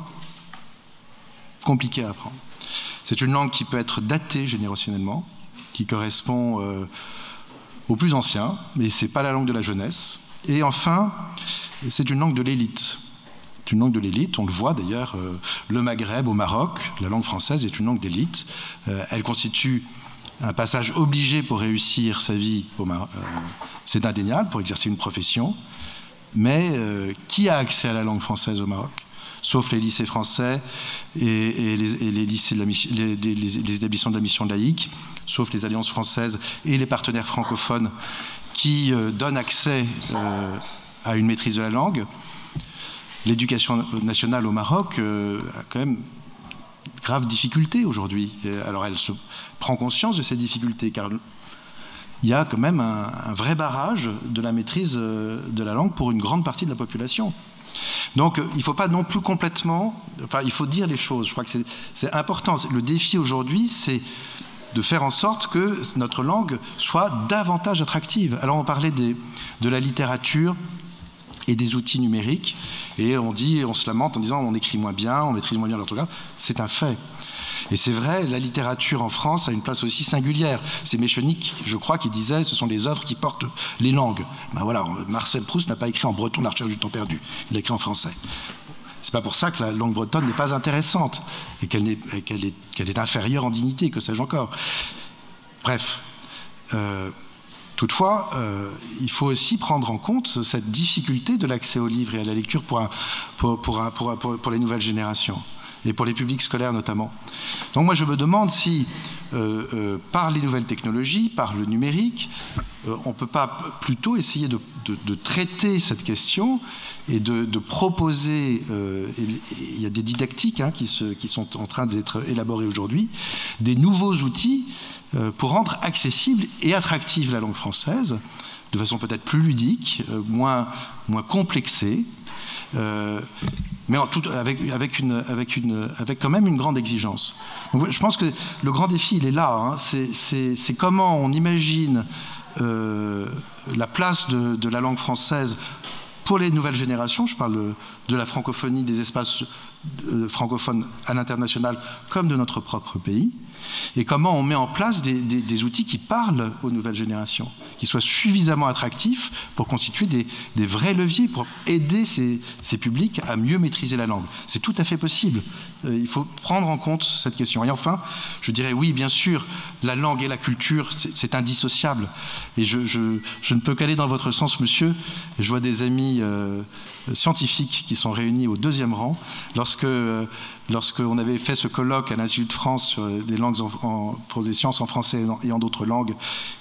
compliquée à apprendre. C'est une langue qui peut être datée générationnellement, qui correspond aux plus anciens, mais ce n'est pas la langue de la jeunesse. Et enfin, c'est une langue de l'élite. C'est une langue de l'élite, on le voit d'ailleurs, le Maghreb, au Maroc, la langue française est une langue d'élite. Elle constitue un passage obligé pour réussir sa vie au Maroc. C'est indéniable pour exercer une profession. Mais qui a accès à la langue française au Maroc? Sauf les lycées français et les lycées les établissements de la mission laïque, sauf les alliances françaises et les partenaires francophones qui donnent accès à une maîtrise de la langue. L'éducation nationale au Maroc a quand même graves difficultés aujourd'hui. Alors elle se prend conscience de ces difficultés, car il y a quand même un vrai barrage de la maîtrise de la langue pour une grande partie de la population. Donc il ne faut pas non plus complètement... Enfin, il faut dire les choses. Je crois que c'est important. Le défi aujourd'hui, c'est de faire en sorte que notre langue soit davantage attractive. Alors on parlait de la littérature et des outils numériques, et on se lamente en disant on écrit moins bien, on maîtrise moins bien l'orthographe. C'est un fait. Et c'est vrai, la littérature en France a une place aussi singulière. C'est Méchenique, je crois, qui disait ce sont les œuvres qui portent les langues. Ben voilà, Marcel Proust n'a pas écrit en breton La recherche du temps perdu, il a écrit en français. C'est pas pour ça que la langue bretonne n'est pas intéressante et qu'elle est inférieure en dignité, que sais-je encore. Bref, toutefois, il faut aussi prendre en compte cette difficulté de l'accès aux livres et à la lecture pour les nouvelles générations. Et pour les publics scolaires notamment. Donc moi je me demande si, par les nouvelles technologies, par le numérique, on ne peut pas plutôt essayer de traiter cette question et de proposer, il y a des didactiques qui sont en train d'être élaborées aujourd'hui, des nouveaux outils pour rendre accessible et attractive la langue française, de façon peut-être plus ludique, moins complexée, mais avec quand même une grande exigence. Donc, je pense que le grand défi, il est là. Hein. C'est comment on imagine la place de la langue française pour les nouvelles générations. Je parle de la francophonie, des espaces francophones à l'international comme de notre propre pays, et comment on met en place des outils qui parlent aux nouvelles générations, qui soient suffisamment attractifs pour constituer des vrais leviers pour aider ces publics à mieux maîtriser la langue. C'est tout à fait possible. Il faut prendre en compte cette question. Et enfin, je dirais oui, bien sûr, la langue et la culture, c'est indissociable. Et je ne peux qu'aller dans votre sens, monsieur. Je vois des amis scientifiques qui sont réunis au 2e rang. Lorsqu'on avait fait ce colloque à l'Institut de France sur des langues pour des sciences en français et en d'autres langues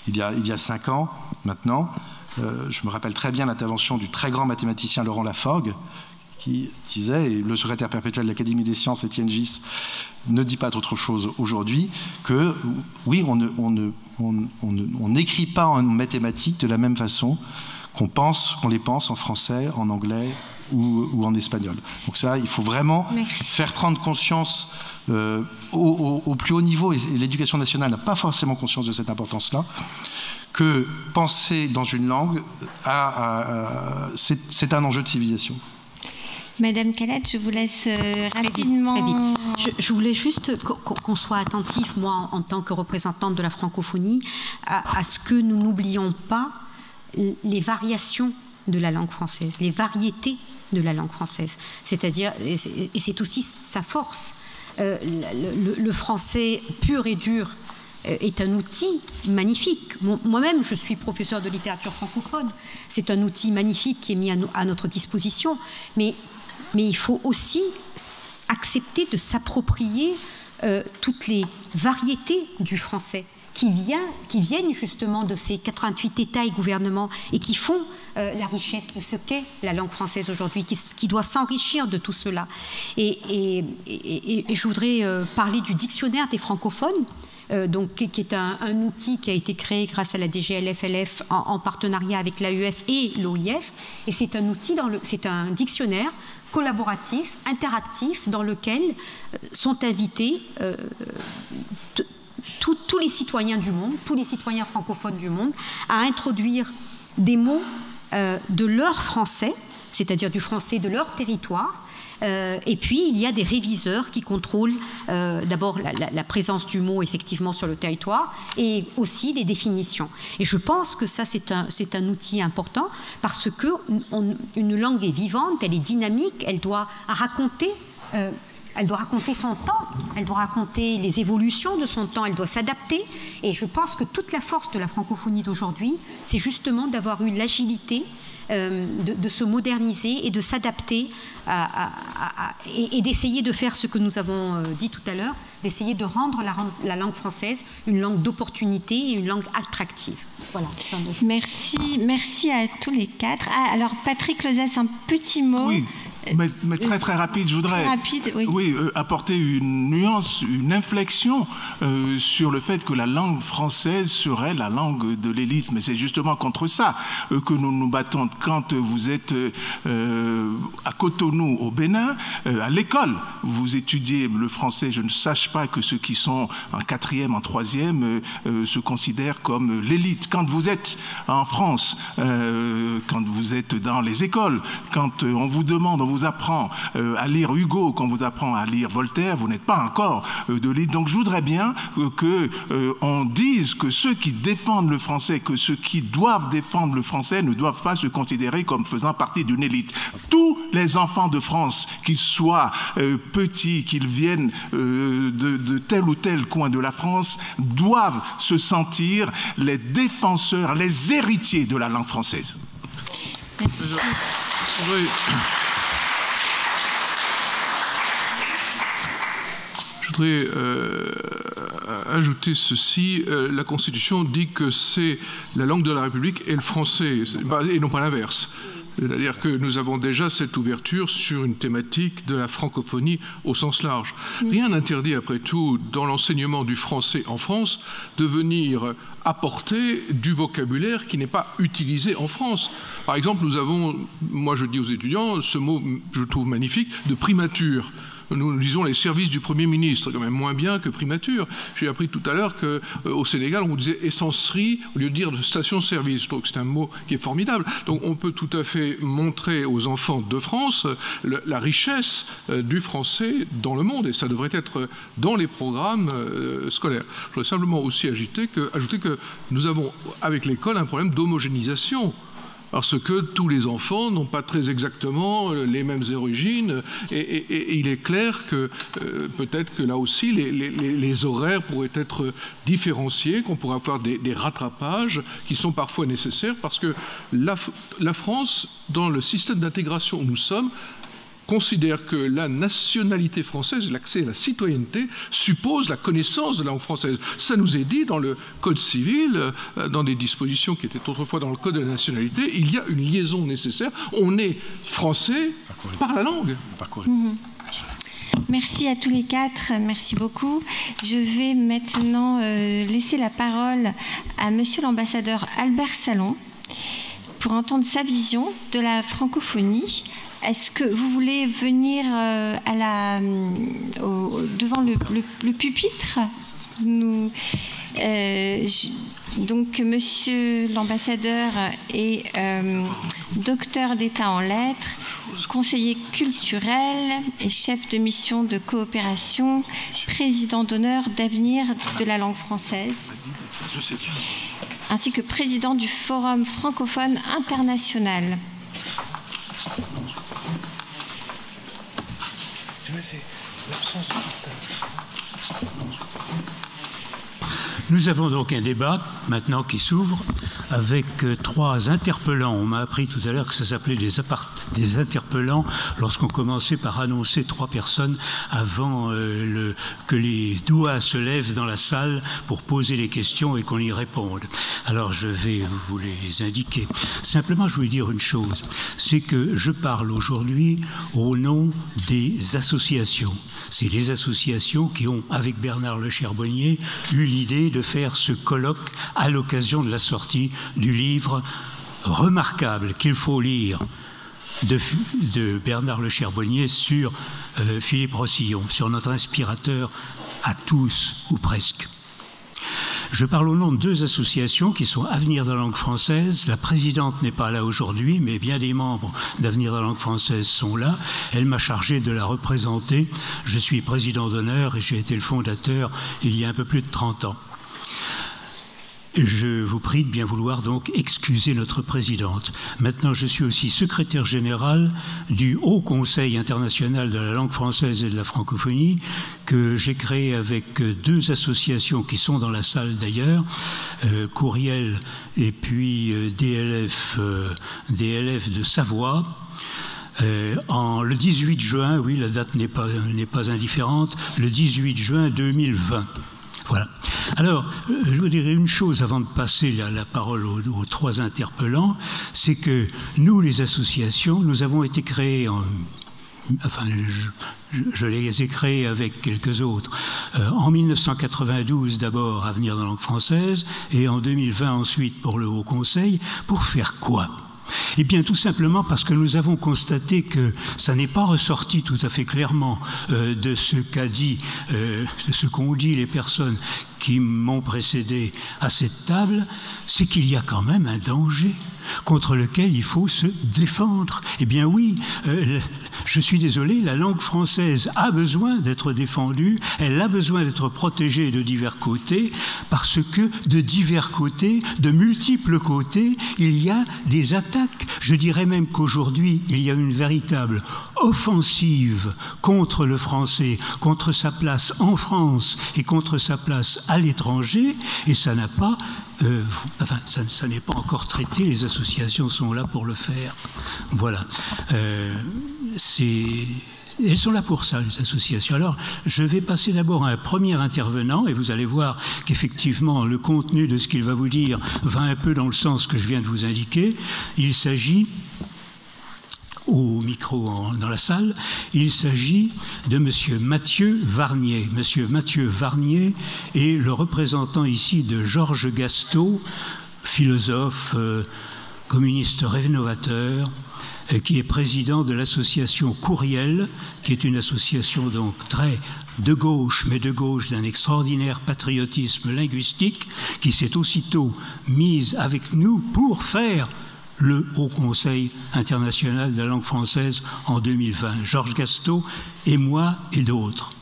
il y a 5 ans maintenant, je me rappelle très bien l'intervention du très grand mathématicien Laurent Laforgue, qui disait, et le secrétaire perpétuel de l'Académie des sciences, Étienne Gis, ne dit pas autre chose aujourd'hui, que oui, on n'écrit pas en mathématiques de la même façon qu'on les pense en français, en anglais ou en espagnol. Donc ça, il faut vraiment faire prendre conscience au plus haut niveau, et l'éducation nationale n'a pas forcément conscience de cette importance-là, que penser dans une langue, c'est un enjeu de civilisation. Madame Calette, je vous laisse rapidement... Très vite. Je voulais juste qu'on soit attentif, moi, en tant que représentante de la francophonie, à ce que nous n'oublions pas les variations de la langue française, les variétés de la langue française. C'est-à-dire, et c'est aussi sa force, le français pur et dur est un outil magnifique. Moi-même, je suis professeur de littérature francophone. C'est un outil magnifique qui est mis à notre disposition. Mais il faut aussi accepter de s'approprier toutes les variétés du français qui viennent justement de ces 88 États et gouvernements et qui font la richesse de ce qu'est la langue française aujourd'hui, qui doit s'enrichir de tout cela. Et je voudrais parler du dictionnaire des francophones, qui est un outil qui a été créé grâce à la DGLF-LF en partenariat avec l'AEF et l'OIF. Et c'est un outil, c'est un dictionnaire collaboratif, interactif, dans lequel sont invités tous les citoyens du monde, tous les citoyens francophones du monde, à introduire des mots de leur français, c'est-à-dire du français de leur territoire. Et puis, il y a des réviseurs qui contrôlent d'abord la présence du mot effectivement sur le territoire et aussi les définitions. Et je pense que ça, c'est un outil important parce qu'une langue est vivante, elle est dynamique, elle doit raconter son temps, elle doit raconter les évolutions de son temps, elle doit s'adapter. Et je pense que toute la force de la francophonie d'aujourd'hui, c'est justement d'avoir eu l'agilité de se moderniser et de s'adapter et d'essayer de faire ce que nous avons dit tout à l'heure, d'essayer de rendre la langue française une langue d'opportunité et une langue attractive. Voilà. Merci à tous les 4. Alors Patrick Lozès, un petit mot. Oui. Mais très très rapide, je voudrais apporter une nuance, une inflexion sur le fait que la langue française serait la langue de l'élite. Mais c'est justement contre ça que nous nous battons. Quand vous êtes à Cotonou, au Bénin, à l'école, vous étudiez le français. Je ne sache pas que ceux qui sont en 4e, en 3e se considèrent comme l'élite. Quand vous êtes en France, quand vous êtes dans les écoles, quand on vous demande, on vous apprend à lire Hugo, qu'on vous apprend à lire Voltaire, vous n'êtes pas encore de l'élite. Donc je voudrais bien qu'on dise que ceux qui défendent le français, que ceux qui doivent défendre le français ne doivent pas se considérer comme faisant partie d'une élite. Tous les enfants de France, qu'ils soient petits, qu'ils viennent de tel ou tel coin de la France, doivent se sentir les défenseurs, les héritiers de la langue française. Je voudrais ajouter ceci. La Constitution dit que c'est la langue de la République et le français, et non pas l'inverse. C'est-à-dire que nous avons déjà cette ouverture sur une thématique de la francophonie au sens large. Rien n'interdit, après tout, dans l'enseignement du français en France, de venir apporter du vocabulaire qui n'est pas utilisé en France. Par exemple, nous avons, moi je dis aux étudiants, ce mot je trouve magnifique, de primature. Nous disons les services du Premier ministre, quand même moins bien que primature. J'ai appris tout à l'heure qu'au Sénégal, on disait essencerie au lieu de dire de station-service. Je trouve que c'est un mot qui est formidable. Donc on peut tout à fait montrer aux enfants de France la richesse du français dans le monde, et ça devrait être dans les programmes scolaires. Je voudrais simplement aussi ajouter que nous avons avec l'école un problème d'homogénéisation. Parce que tous les enfants n'ont pas très exactement les mêmes origines, et il est clair que peut-être que là aussi les horaires pourraient être différenciés, qu'on pourrait avoir des rattrapages qui sont parfois nécessaires, parce que la France, dans le système d'intégration où nous sommes, considère que la nationalité française, l'accès à la citoyenneté, suppose la connaissance de la langue française. Ça nous est dit dans le Code civil, dans des dispositions qui étaient autrefois dans le Code de la nationalité, il y a une liaison nécessaire. On est français par la langue. Merci à tous les quatre, merci beaucoup. Je vais maintenant laisser la parole à Monsieur l'ambassadeur Albert Salon pour entendre sa vision de la francophonie. Est-ce que vous voulez venir devant le pupitre? Donc, Monsieur l'ambassadeur est docteur d'État en lettres, conseiller culturel et chef de mission de coopération, président d'honneur d'Avenir de la langue française, ainsi que président du Forum francophone international. C'est l'absence de cristal. Nous avons donc un débat maintenant qui s'ouvre avec trois interpellants. On m'a appris tout à l'heure que ça s'appelait des interpellants lorsqu'on commençait par annoncer trois personnes avant que les doigts se lèvent dans la salle pour poser les questions et qu'on y réponde. Alors je vais vous les indiquer. Simplement, je voulais dire une chose, c'est que je parle aujourd'hui au nom des associations. C'est les associations qui ont, avec Bernard Le Charbonnier, eu l'idée de faire ce colloque à l'occasion de la sortie du livre remarquable qu'il faut lire de Bernard Le Charbonnier sur Philippe Rossillon, sur notre inspirateur à tous, ou presque. Je parle au nom de deux associations qui sont Avenir de la langue française. La présidente n'est pas là aujourd'hui, mais bien des membres d'Avenir de la langue française sont là. Elle m'a chargé de la représenter. Je suis président d'honneur et j'ai été le fondateur il y a un peu plus de 30 ans. Je vous prie de bien vouloir donc excuser notre présidente. Maintenant, je suis aussi secrétaire général du Haut Conseil international de la langue française et de la francophonie, que j'ai créé avec deux associations qui sont dans la salle d'ailleurs, Courriel et puis DLF de Savoie. Le 18 juin, oui, la date n'est pas indifférente, le 18 juin 2020. Voilà. Alors, je vous dirais une chose avant de passer la parole aux trois interpellants, c'est que nous, les associations, nous avons été créés je les ai créés avec quelques autres. En 1992, d'abord, Avenir de la langue française, et en 2020, ensuite, pour le Haut Conseil. Pour faire quoi ? Eh bien, tout simplement parce que nous avons constaté que ça n'est pas ressorti tout à fait clairement de ce qu'ont dit les personnes qui m'ont précédé à cette table, c'est qu'il y a quand même un danger contre lequel il faut se défendre. Eh bien oui, je suis désolé, la langue française a besoin d'être défendue, elle a besoin d'être protégée de divers côtés, parce que de divers côtés, de multiples côtés, il y a des attaques. Je dirais même qu'aujourd'hui, il y a une véritable offensive contre le français, contre sa place en France et contre sa place à l'étranger, et ça n'a pas... ça n'est pas encore traité, les associations sont là pour le faire. Voilà. Elles sont là pour ça, les associations. Alors, je vais passer d'abord à un premier intervenant, et vous allez voir qu'effectivement, le contenu de ce qu'il va vous dire va un peu dans le sens que je viens de vous indiquer. Il s'agit, au micro dans la salle. Il s'agit de M. Mathieu Varnier. M. Mathieu Varnier est le représentant ici de Georges Gastaut, philosophe, communiste rénovateur, qui est président de l'association Courriel, qui est une association donc très de gauche, mais de gauche d'un extraordinaire patriotisme linguistique, qui s'est aussitôt mise avec nous pour faire le Haut Conseil international de la langue française en 2020. Georges Gastaut et moi et d'autres.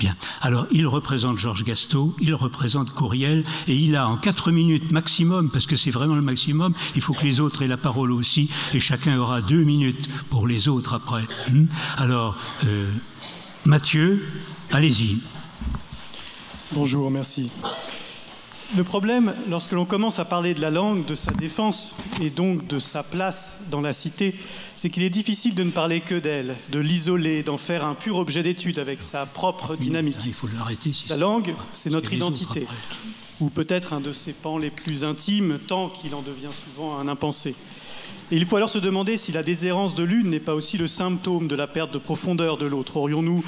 Bien. Alors, il représente Georges Gastaut, il représente Courriel, et il a en 4 minutes maximum, parce que c'est vraiment le maximum, il faut que les autres aient la parole aussi, et chacun aura 2 minutes pour les autres après. Alors, Mathieu, allez-y. Bonjour, merci. Le problème, lorsque l'on commence à parler de la langue, de sa défense et donc de sa place dans la cité, c'est qu'il est difficile de ne parler que d'elle, de l'isoler, d'en faire un pur objet d'étude avec sa propre dynamique. Il faut l'arrêter. La langue, c'est notre identité, ou peut-être un de ses pans les plus intimes, tant qu'il en devient souvent un impensé. Et il faut alors se demander si la déshérence de l'une n'est pas aussi le symptôme de la perte de profondeur de l'autre. Aurions-nous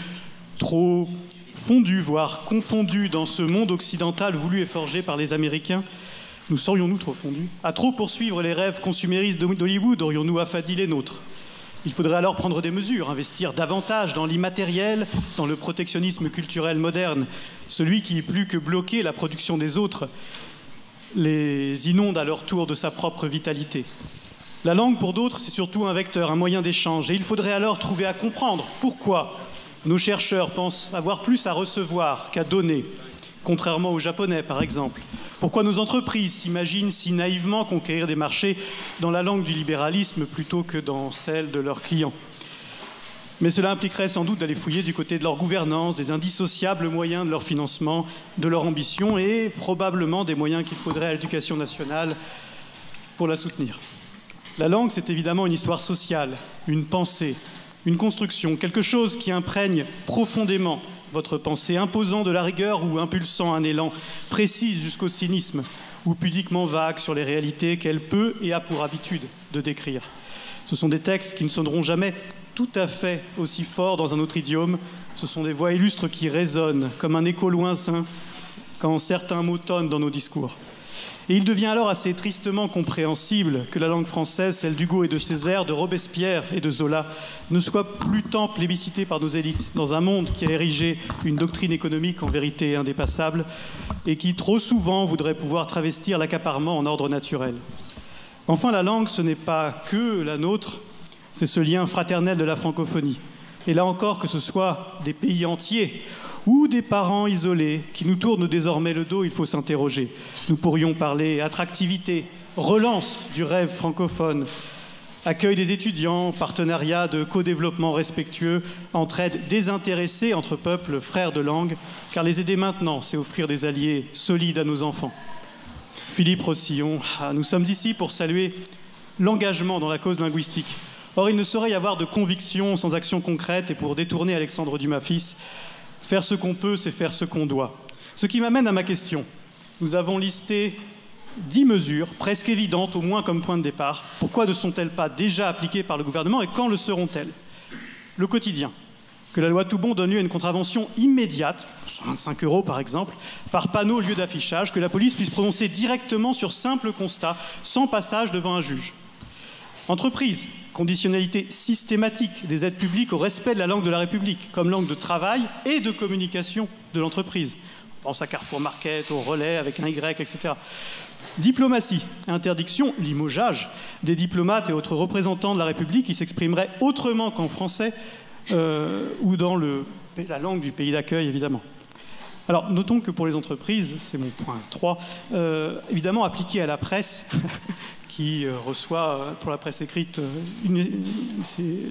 trop fondus, voire confondus dans ce monde occidental voulu et forgé par les Américains? Nous serions-nous trop fondus? À trop poursuivre les rêves consuméristes d'Hollywood, aurions-nous affadi les nôtres? Il faudrait alors prendre des mesures, investir davantage dans l'immatériel, dans le protectionnisme culturel moderne, celui qui, plus que bloquer la production des autres, les inonde à leur tour de sa propre vitalité. La langue, pour d'autres, c'est surtout un vecteur, un moyen d'échange. Et il faudrait alors trouver à comprendre pourquoi nos chercheurs pensent avoir plus à recevoir qu'à donner, contrairement aux Japonais, par exemple. Pourquoi nos entreprises s'imaginent si naïvement conquérir des marchés dans la langue du libéralisme plutôt que dans celle de leurs clients. Mais cela impliquerait sans doute d'aller fouiller du côté de leur gouvernance, des indissociables moyens de leur financement, de leur ambition et probablement des moyens qu'il faudrait à l'éducation nationale pour la soutenir. La langue, c'est évidemment une histoire sociale, une pensée, une construction, quelque chose qui imprègne profondément votre pensée, imposant de la rigueur ou impulsant un élan, précise jusqu'au cynisme, ou pudiquement vague sur les réalités qu'elle peut et a pour habitude de décrire. Ce sont des textes qui ne sonneront jamais tout à fait aussi fort dans un autre idiome. Ce sont des voix illustres qui résonnent comme un écho lointain quand certains mots tonnent dans nos discours. Et il devient alors assez tristement compréhensible que la langue française, celle d'Hugo et de Césaire, de Robespierre et de Zola, ne soit plus tant plébiscitée par nos élites dans un monde qui a érigé une doctrine économique en vérité indépassable et qui trop souvent voudrait pouvoir travestir l'accaparement en ordre naturel. Enfin, la langue, ce n'est pas que la nôtre, c'est ce lien fraternel de la francophonie. Et là encore, que ce soit des pays entiers ou des parents isolés qui nous tournent désormais le dos, il faut s'interroger. Nous pourrions parler attractivité, relance du rêve francophone, accueil des étudiants, partenariat de co-développement respectueux, entraide désintéressée entre peuples frères de langue, car les aider maintenant, c'est offrir des alliés solides à nos enfants. Philippe Rossillon, nous sommes ici pour saluer l'engagement dans la cause linguistique. Or, il ne saurait y avoir de conviction sans action concrète, et pour détourner Alexandre Dumas fils, faire ce qu'on peut, c'est faire ce qu'on doit. Ce qui m'amène à ma question. Nous avons listé 10 mesures, presque évidentes, au moins comme point de départ. Pourquoi ne sont-elles pas déjà appliquées par le gouvernement et quand le seront-elles? Le quotidien. Que la loi Toubon donne lieu à une contravention immédiate, 125 € par exemple, par panneau au lieu d'affichage, que la police puisse prononcer directement sur simple constat, sans passage devant un juge. Entreprise. Conditionnalité systématique des aides publiques au respect de la langue de la République, comme langue de travail et de communication de l'entreprise. On pense à Carrefour Market, au Relais avec un Y, etc. Diplomatie, interdiction, limogeage des diplomates et autres représentants de la République qui s'exprimeraient autrement qu'en français ou dans la langue du pays d'accueil, évidemment. Alors, notons que pour les entreprises, c'est mon point 3, évidemment appliqué à la presse, qui reçoit pour la presse écrite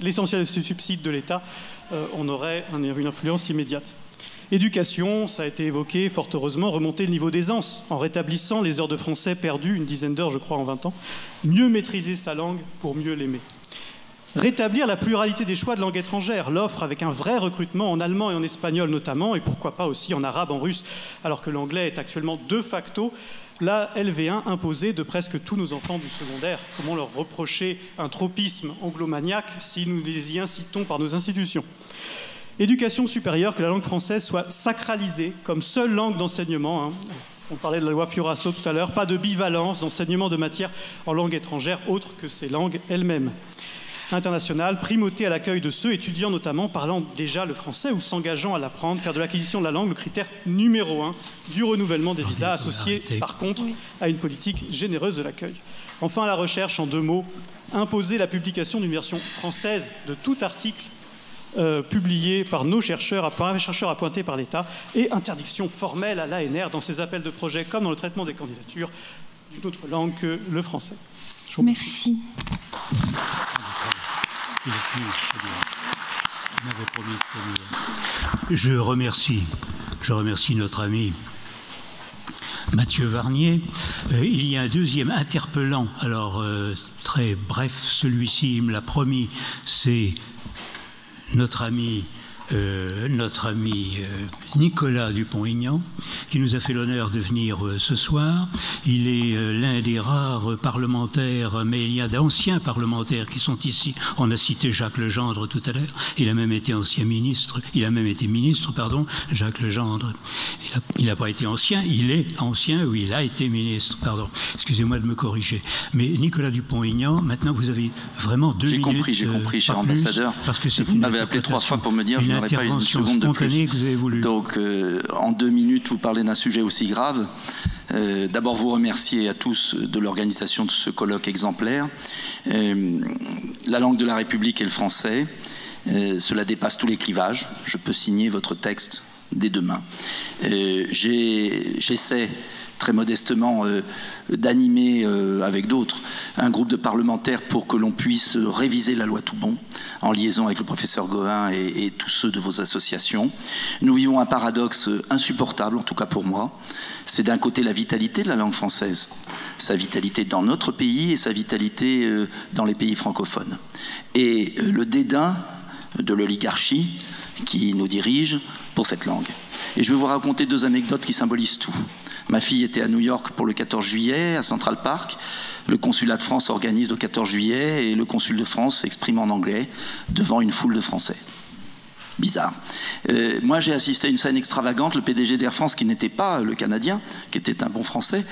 l'essentiel de ce subside de l'État, on aurait une influence immédiate. Éducation, ça a été évoqué, fort heureusement, remonter le niveau d'aisance en rétablissant les heures de français perdues, une dizaine d'heures je crois en 20 ans, mieux maîtriser sa langue pour mieux l'aimer. Rétablir la pluralité des choix de langue étrangère, l'offre avec un vrai recrutement en allemand et en espagnol notamment, et pourquoi pas aussi en arabe, en russe, alors que l'anglais est actuellement de facto la LV1 imposée de presque tous nos enfants du secondaire. Comment leur reprocher un tropisme anglomaniaque si nous les y incitons par nos institutions? Éducation supérieure, que la langue française soit sacralisée comme seule langue d'enseignement. On parlait de la loi Fioraso tout à l'heure, pas de bivalence d'enseignement de matières en langue étrangère autre que ces langues elles-mêmes. Internationale, primauté à l'accueil de ceux étudiants notamment parlant déjà le français ou s'engageant à l'apprendre, faire de l'acquisition de la langue le critère numéro 1 du renouvellement des visas, associé par contre à une politique généreuse de l'accueil. Enfin, la recherche, en 2 mots, imposer la publication d'une version française de tout article publié par nos chercheurs, appointés par l'État, et interdiction formelle à l'ANR dans ses appels de projet comme dans le traitement des candidatures d'une autre langue que le français. Merci. Je remercie notre ami Mathieu Varnier. Il y a un deuxième interpellant, alors très bref, celui-ci il me l'a promis, c'est notre ami Nicolas Dupont-Aignan, qui nous a fait l'honneur de venir ce soir. Il est l'un des rares parlementaires, mais il y a d'anciens parlementaires qui sont ici. On a cité Jacques Legendre tout à l'heure. Il a même été ministre, Jacques Legendre. Il n'a pas été ancien, il est ancien, ou il a été ministre, pardon. Excusez-moi de me corriger. Mais Nicolas Dupont-Aignan, maintenant vous avez vraiment 2 minutes. J'ai compris, cher ambassadeur. Parce que vous m'avez appelé 3 fois pour me dire que je n'aurais pas eu une seconde de plus. Que vous avez voulu. Donc, en 2 minutes, vous parlez d'un sujet aussi grave. D'abord, vous remercier à tous de l'organisation de ce colloque exemplaire. La langue de la République est le français. Cela dépasse tous les clivages. Je peux signer votre texte dès demain. J'essaie très modestement d'animer avec d'autres un groupe de parlementaires pour que l'on puisse réviser la loi Toubon en liaison avec le professeur Gohin et tous ceux de vos associations. Nous vivons un paradoxe insupportable, en tout cas pour moi. C'est d'un côté la vitalité de la langue française, sa vitalité dans notre pays et sa vitalité dans les pays francophones. Et le dédain de l'oligarchie qui nous dirige pour cette langue. Et je vais vous raconter 2 anecdotes qui symbolisent tout. Ma fille était à New York pour le 14 juillet, à Central Park. Le consulat de France organise le 14 juillet et le consul de France s'exprime en anglais devant une foule de Français. Bizarre. Moi, j'ai assisté à une scène extravagante. Le PDG d'Air France, qui n'était pas le Canadien, qui était un bon Français,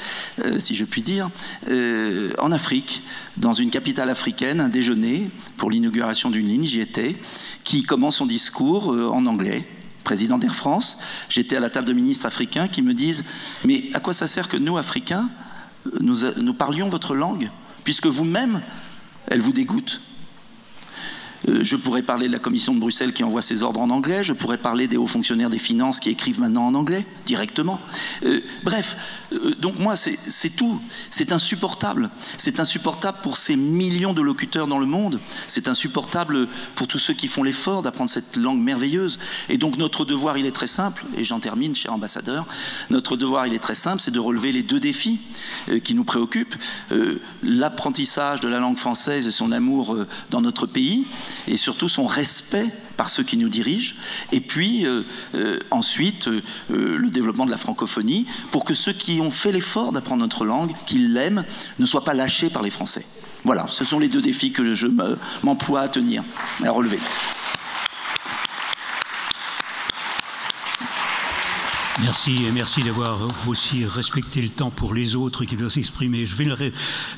si je puis dire, en Afrique, dans une capitale africaine, un déjeuner pour l'inauguration d'une ligne, j'y étais, qui commence son discours en anglais. Président d'Air France, j'étais à la table de ministres africains qui me disent « Mais à quoi ça sert que nous, Africains, nous parlions votre langue, puisque vous-même, elle vous dégoûte ?» Je pourrais parler de la commission de Bruxelles qui envoie ses ordres en anglais, je pourrais parler des hauts fonctionnaires des finances qui écrivent maintenant en anglais, directement. Bref, donc moi, c'est tout. C'est insupportable. C'est insupportable pour ces millions de locuteurs dans le monde. C'est insupportable pour tous ceux qui font l'effort d'apprendre cette langue merveilleuse. Et donc notre devoir, il est très simple, et j'en termine, cher ambassadeur, notre devoir, il est très simple, c'est de relever les 2 défis qui nous préoccupent. L'apprentissage de la langue française et son amour dans notre pays, et surtout son respect par ceux qui nous dirigent, et puis ensuite le développement de la francophonie, pour que ceux qui ont fait l'effort d'apprendre notre langue, qu'ils l'aiment, ne soient pas lâchés par les Français. Voilà, ce sont les 2 défis que je m'emploie à tenir, à relever. Merci, et merci d'avoir aussi respecté le temps pour les autres qui doivent s'exprimer. Je vais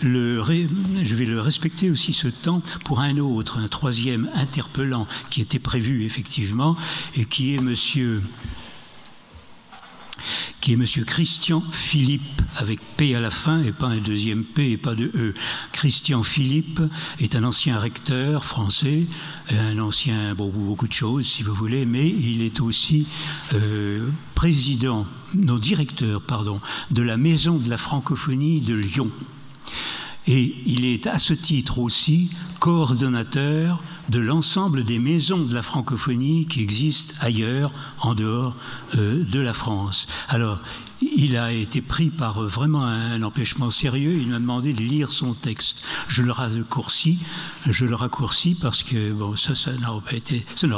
le respecter aussi, ce temps, pour un 3e interpellant qui était prévu effectivement, et qui est monsieur Christian Philippe, avec P à la fin, et pas un 2e P et pas de E. Christian Philippe est un ancien recteur français, un ancien, beaucoup de choses si vous voulez, mais il est aussi directeur de la Maison de la Francophonie de Lyon. Et il est à ce titre aussi coordonnateur de l'ensemble des maisons de la francophonie qui existent ailleurs, en dehors de la France. Alors, il a été pris par vraiment un empêchement sérieux. Il m'a demandé de lire son texte. Je le raccourcis parce que bon, ça n'aurait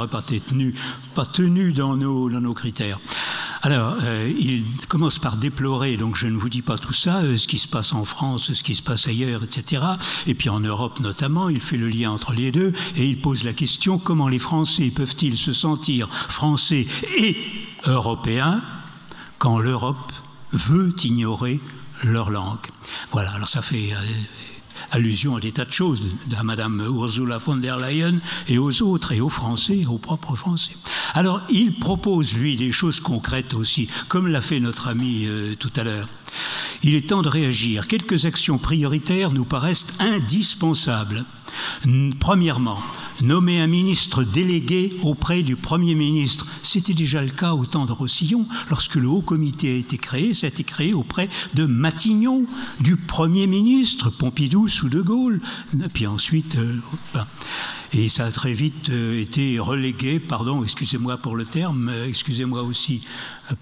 pas été tenu dans nos critères. Alors, il commence par déplorer, donc je ne vous dis pas tout ça, ce qui se passe en France, ce qui se passe ailleurs, etc. Et puis en Europe notamment, il fait le lien entre les deux et il pose la question comment les Français peuvent-ils se sentir français et européens quand l'Europe veut ignorer leur langue. Voilà, alors ça fait allusion à des tas de choses, à Madame Ursula von der Leyen et aux autres, et aux Français, aux propres Français. Alors, il propose, lui, des choses concrètes aussi, comme l'a fait notre ami tout à l'heure. Il est temps de réagir. Quelques actions prioritaires nous paraissent indispensables. Premièrement, nommer un ministre délégué auprès du Premier ministre. C'était déjà le cas au temps de Roussillon. Lorsque le Haut Comité a été créé, ça a été créé auprès de Matignon, du Premier ministre, Pompidou sous De Gaulle. Et puis ensuite... Et ça a très vite été relégué, pardon, excusez-moi pour le terme, excusez-moi aussi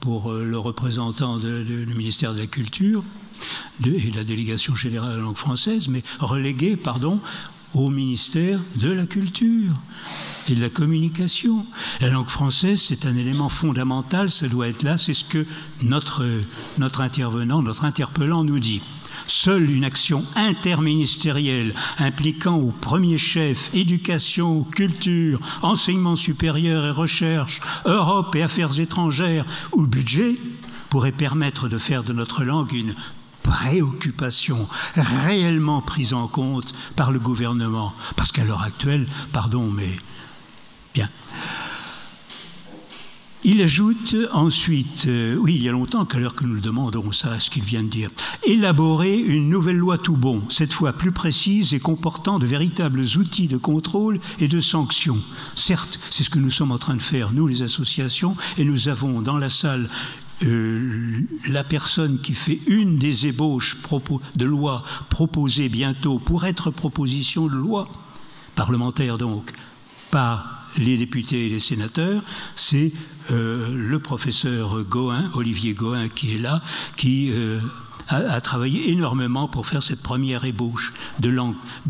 pour le représentant du ministère de la Culture et la délégation générale de la langue française, mais relégué, pardon, au ministère de la Culture et de la Communication. La langue française, c'est un élément fondamental, ça doit être là, c'est ce que notre intervenant, notre interpellant nous dit. Seule une action interministérielle impliquant au premier chef éducation, culture, enseignement supérieur et recherche, Europe et affaires étrangères ou budget pourrait permettre de faire de notre langue une préoccupation réellement prise en compte par le gouvernement. Parce qu'à l'heure actuelle, pardon, mais bien. Il ajoute ensuite, oui, il y a longtemps qu'à l'heure que nous le demandons, ça, ce qu'il vient de dire, élaborer une nouvelle loi Toubon, cette fois plus précise et comportant de véritables outils de contrôle et de sanction. Certes, c'est ce que nous sommes en train de faire, nous les associations, et nous avons dans la salle la personne qui fait une des ébauches de loi proposées bientôt pour être proposition de loi parlementaire donc, par les députés et les sénateurs, c'est le professeur Gohin, Olivier Gohin qui est là, qui a travaillé énormément pour faire cette première ébauche de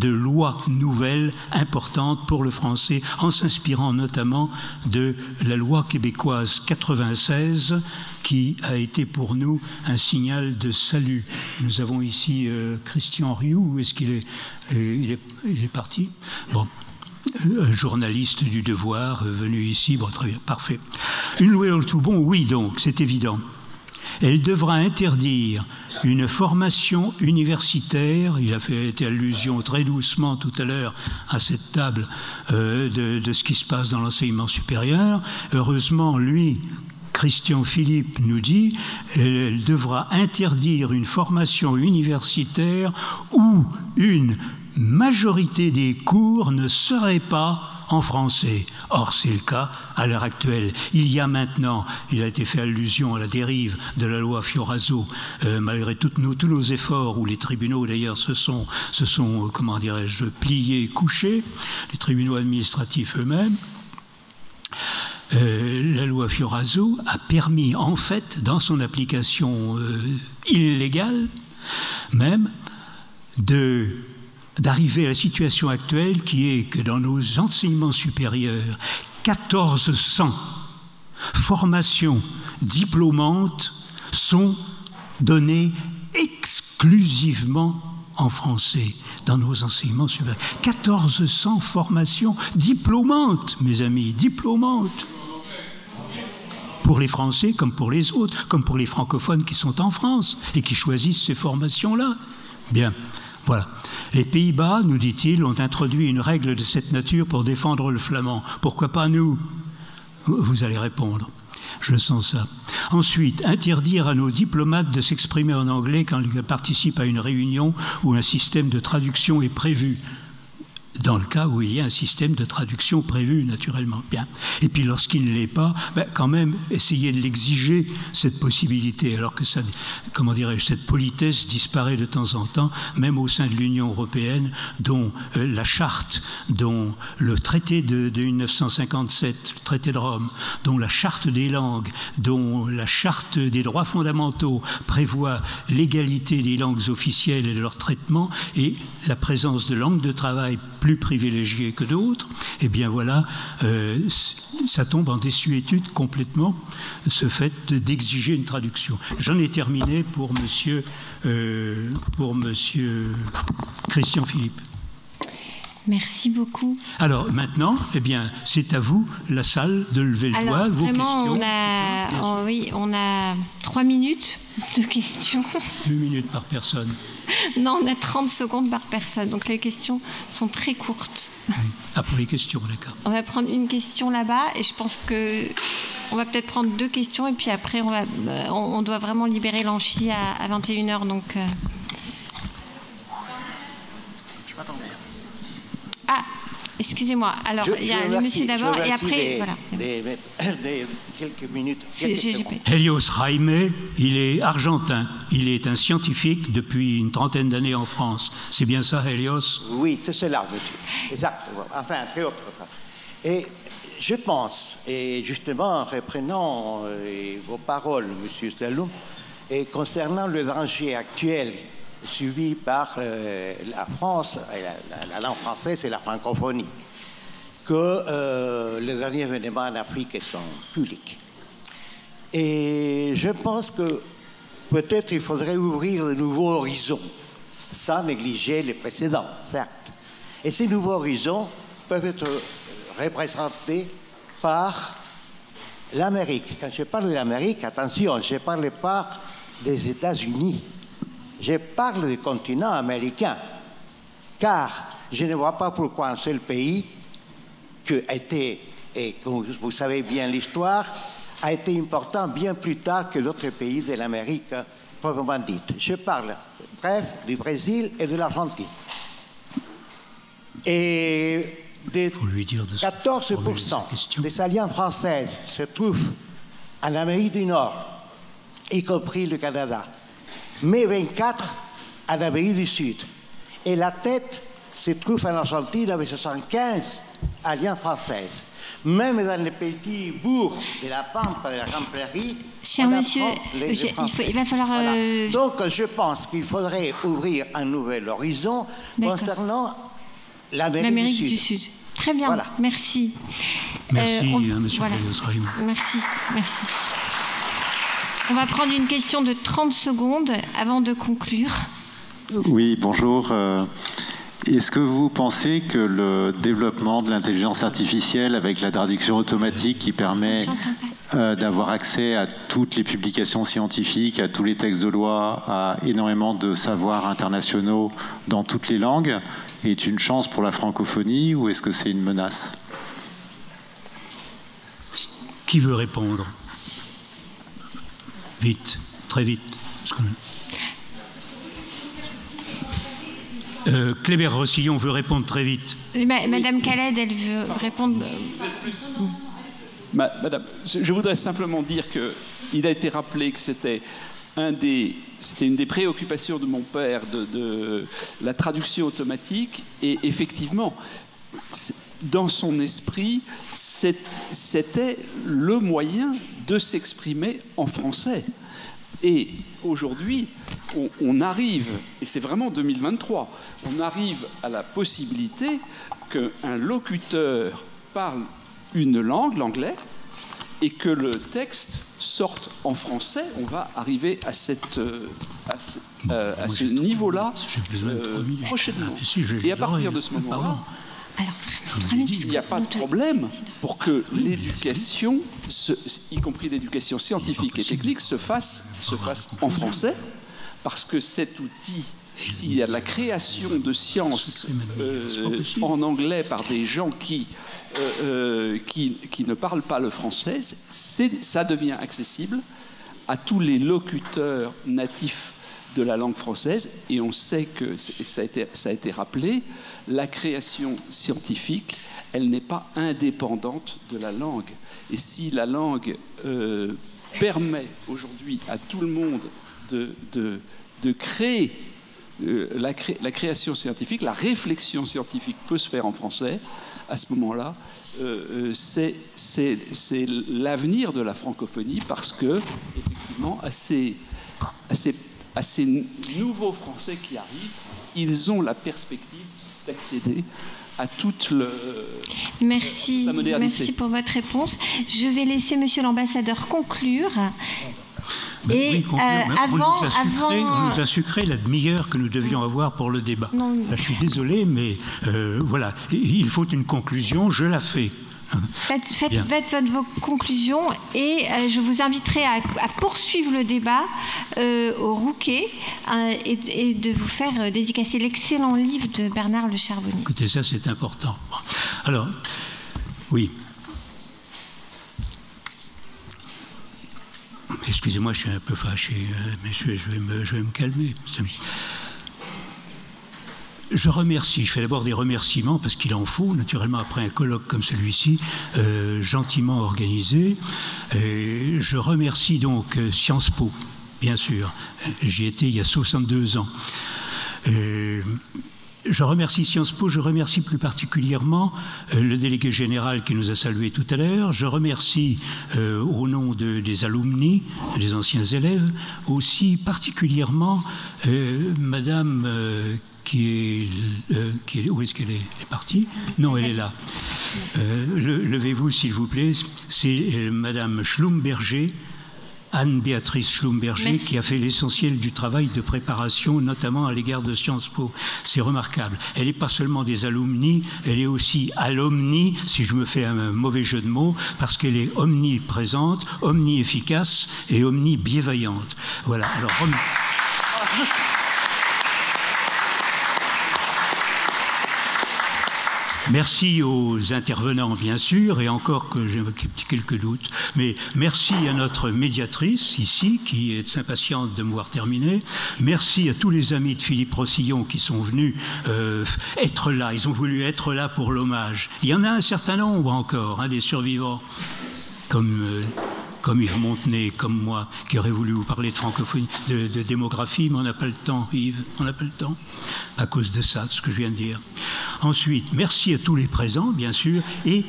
loi nouvelle importante pour le français, en s'inspirant notamment de la loi québécoise 96, qui a été pour nous un signal de salut. Nous avons ici Christian Rioux, où est-ce qu'il est, il est parti. Bon. Journaliste du Devoir, venu ici, bon, très bien, parfait. Une loi Toubon, oui donc, c'est évident. Elle devra interdire une formation universitaire, il a été allusion très doucement tout à l'heure à cette table de ce qui se passe dans l'enseignement supérieur. Heureusement, lui, Christian Philippe nous dit, elle devra interdire une formation universitaire où une majorité des cours ne seraient pas en français. Or, c'est le cas à l'heure actuelle. Il y a maintenant, il a été fait allusion à la dérive de la loi Fioraso, malgré tous nos efforts, où les tribunaux d'ailleurs se sont comment dirais-je, pliés, couchés, les tribunaux administratifs eux-mêmes. La loi Fioraso a permis, en fait, dans son application illégale, même, d'arriver à la situation actuelle qui est que dans nos enseignements supérieurs, 1400 formations diplômantes sont données exclusivement en français dans nos enseignements supérieurs. 1400 formations diplômantes, mes amis, diplômantes. Pour les Français comme pour les autres, comme pour les francophones qui sont en France et qui choisissent ces formations-là. Bien, voilà. Les Pays-Bas, nous dit-il, ont introduit une règle de cette nature pour défendre le flamand. Pourquoi pas nous? Vous allez répondre. Je sens ça. Ensuite, interdire à nos diplomates de s'exprimer en anglais quand ils participent à une réunion où un système de traduction est prévu. Dans le cas où il y a un système de traduction prévu, naturellement. Bien. Et puis lorsqu'il ne l'est pas, ben, quand même, essayer de l'exiger, cette possibilité, alors que ça, comment dirais-je, cette politesse disparaît de temps en temps, même au sein de l'Union européenne, dont la charte, dont le traité de 1957, le traité de Rome, dont la charte des langues, dont la charte des droits fondamentaux prévoit l'égalité des langues officielles et de leur traitement, et la présence de langues de travail plus privilégiés que d'autres, eh bien voilà, ça tombe en désuétude complètement, ce fait d'exiger une traduction. J'en ai terminé pour monsieur Christian Philippe. Merci beaucoup. Alors maintenant, eh bien, c'est à vous, la salle, de lever le doigt. Vos questions. On a 3 minutes de questions. 2 minutes par personne. Non, on a 30 secondes par personne, donc les questions sont très courtes. Oui. Pour les questions, d'accord. On va prendre une question là-bas, et je pense que on va peut-être prendre 2 questions, et puis après, on doit vraiment libérer l'amphi à 21h, donc... Je m'attendais. Ah, excusez-moi. Alors, il y a le monsieur d'abord et après, voilà. Quelques minutes. Helios Jaime, il est argentin. Il est un scientifique depuis une trentaine d'années en France. C'est bien ça, Helios? Oui, c'est cela, monsieur. Exact. Enfin, très autre. Et je pense, et justement, reprenant vos paroles, monsieur Saloum, et concernant le danger actuel subi par la France, la langue française et la francophonie, que les derniers événements en Afrique sont publics. Et je pense que peut-être il faudrait ouvrir de nouveaux horizons, sans négliger les précédents, certes. Et ces nouveaux horizons peuvent être représentés par l'Amérique. Quand je parle de l'Amérique, attention, je ne parle pas des États-Unis. Je parle du continent américain, car je ne vois pas pourquoi un seul pays qui a été, et comme vous savez bien l'histoire, a été important bien plus tard que d'autres pays de l'Amérique proprement dite. Je parle, bref, du Brésil et de l'Argentine. Et 14% des alliances françaises se trouvent en Amérique du Nord, y compris le Canada, mais 24 en Amérique du Sud. Et la tête se trouve en Argentine avec 75 alliances françaises. Même dans les petits bourgs de la Pampa, de la Grande Prairie, cher monsieur, il va falloir... Voilà. Donc je pense qu'il faudrait ouvrir un nouvel horizon concernant l'Amérique du Sud. Très bien, voilà. Merci. Merci, monsieur Helios Jaime. Merci. On va prendre une question de 30 secondes avant de conclure. Oui, bonjour. Est-ce que vous pensez que le développement de l'intelligence artificielle avec la traduction automatique qui permet d'avoir accès à toutes les publications scientifiques, à tous les textes de loi, à énormément de savoirs internationaux dans toutes les langues est une chance pour la francophonie ou est-ce que c'est une menace? Qui veut répondre? Vite, très vite. Kléber-Rossillon veut répondre très vite. Madame Khaled, elle veut répondre. Madame, je voudrais simplement dire qu'il a été rappelé que c'était une des préoccupations de mon père de la traduction automatique, et effectivement, dans son esprit, c'était le moyen de s'exprimer en français. Et aujourd'hui, on arrive, et c'est vraiment 2023, on arrive à la possibilité qu'un locuteur parle une langue, l'anglais, et que le texte sorte en français. On va arriver à ce niveau-là prochainement. Et à partir de ce moment-là, il n'y a pas de problème pour que l'éducation, y compris l'éducation scientifique et technique, se fasse en français, parce que cet outil, s'il y a de la création de sciences en anglais par des gens qui ne parlent pas le français, ça devient accessible à tous les locuteurs natifs de la langue française, et on sait que, ça a été rappelé, la création scientifique, elle n'est pas indépendante de la langue. Et si la langue permet aujourd'hui à tout le monde de créer la création scientifique, la réflexion scientifique peut se faire en français, à ce moment-là, c'est l'avenir de la francophonie, parce que, effectivement, à ces nouveaux Français qui arrivent, ils ont la perspective d'accéder à toute Merci. la modernité. Merci pour votre réponse. Je vais laisser Monsieur l'ambassadeur conclure. Ben Et oui, avant, on nous a sucré la demi-heure que nous devions avoir pour le débat. Non. Là, je suis désolé, mais voilà, il faut une conclusion, je la fais. Faites vos conclusions et je vous inviterai à poursuivre le débat au Rouquet et de vous faire dédicacer l'excellent livre de Bernard Le Charbonnier. Écoutez, ça c'est important. Alors, oui. Excusez-moi, je suis un peu fâché, mais je vais me calmer. Je remercie, je fais d'abord des remerciements parce qu'il en faut, naturellement, après un colloque comme celui-ci, gentiment organisé. Je remercie donc Sciences Po, bien sûr. J'y étais il y a 62 ans. Je remercie Sciences Po, je remercie plus particulièrement le délégué général qui nous a salués tout à l'heure. Je remercie au nom des alumni, des anciens élèves, aussi particulièrement Madame qui est où est-ce qu'elle est? Elle est partie? Non, elle est là. Levez-vous s'il vous plaît. C'est Madame Schlumberger, Anne-Béatrice Schlumberger. Merci. Qui a fait l'essentiel du travail de préparation, notamment à l'égard de Sciences Po. C'est remarquable. Elle n'est pas seulement des alumni, elle est aussi alumni, si je me fais un mauvais jeu de mots, parce qu'elle est omniprésente, omni-efficace et omni-bienveillante. Voilà. Alors, merci aux intervenants, bien sûr, et encore que j'ai quelques doutes, mais merci à notre médiatrice ici, qui est impatiente de me voir terminer. Merci à tous les amis de Philippe Rossillon qui sont venus être là. Ils ont voulu être là pour l'hommage. Il y en a un certain nombre encore, des survivants, comme Yves Montenay, comme moi, qui aurait voulu vous parler de francophonie, de démographie, mais on n'a pas le temps, Yves, on n'a pas le temps, à cause de ça, de ce que je viens de dire. Ensuite, merci à tous les présents, bien sûr, et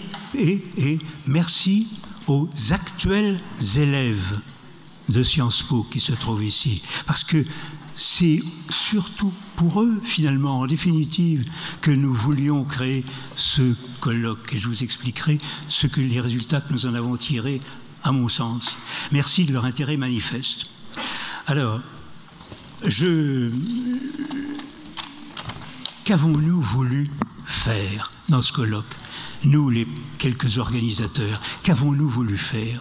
merci aux actuels élèves de Sciences Po qui se trouvent ici, parce que c'est surtout pour eux, finalement, en définitive, que nous voulions créer ce colloque, et je vous expliquerai les résultats que nous en avons tirés, à mon sens. Merci de leur intérêt manifeste. Alors, qu'avons-nous voulu faire dans ce colloque? Nous, les quelques organisateurs, qu'avons-nous voulu faire?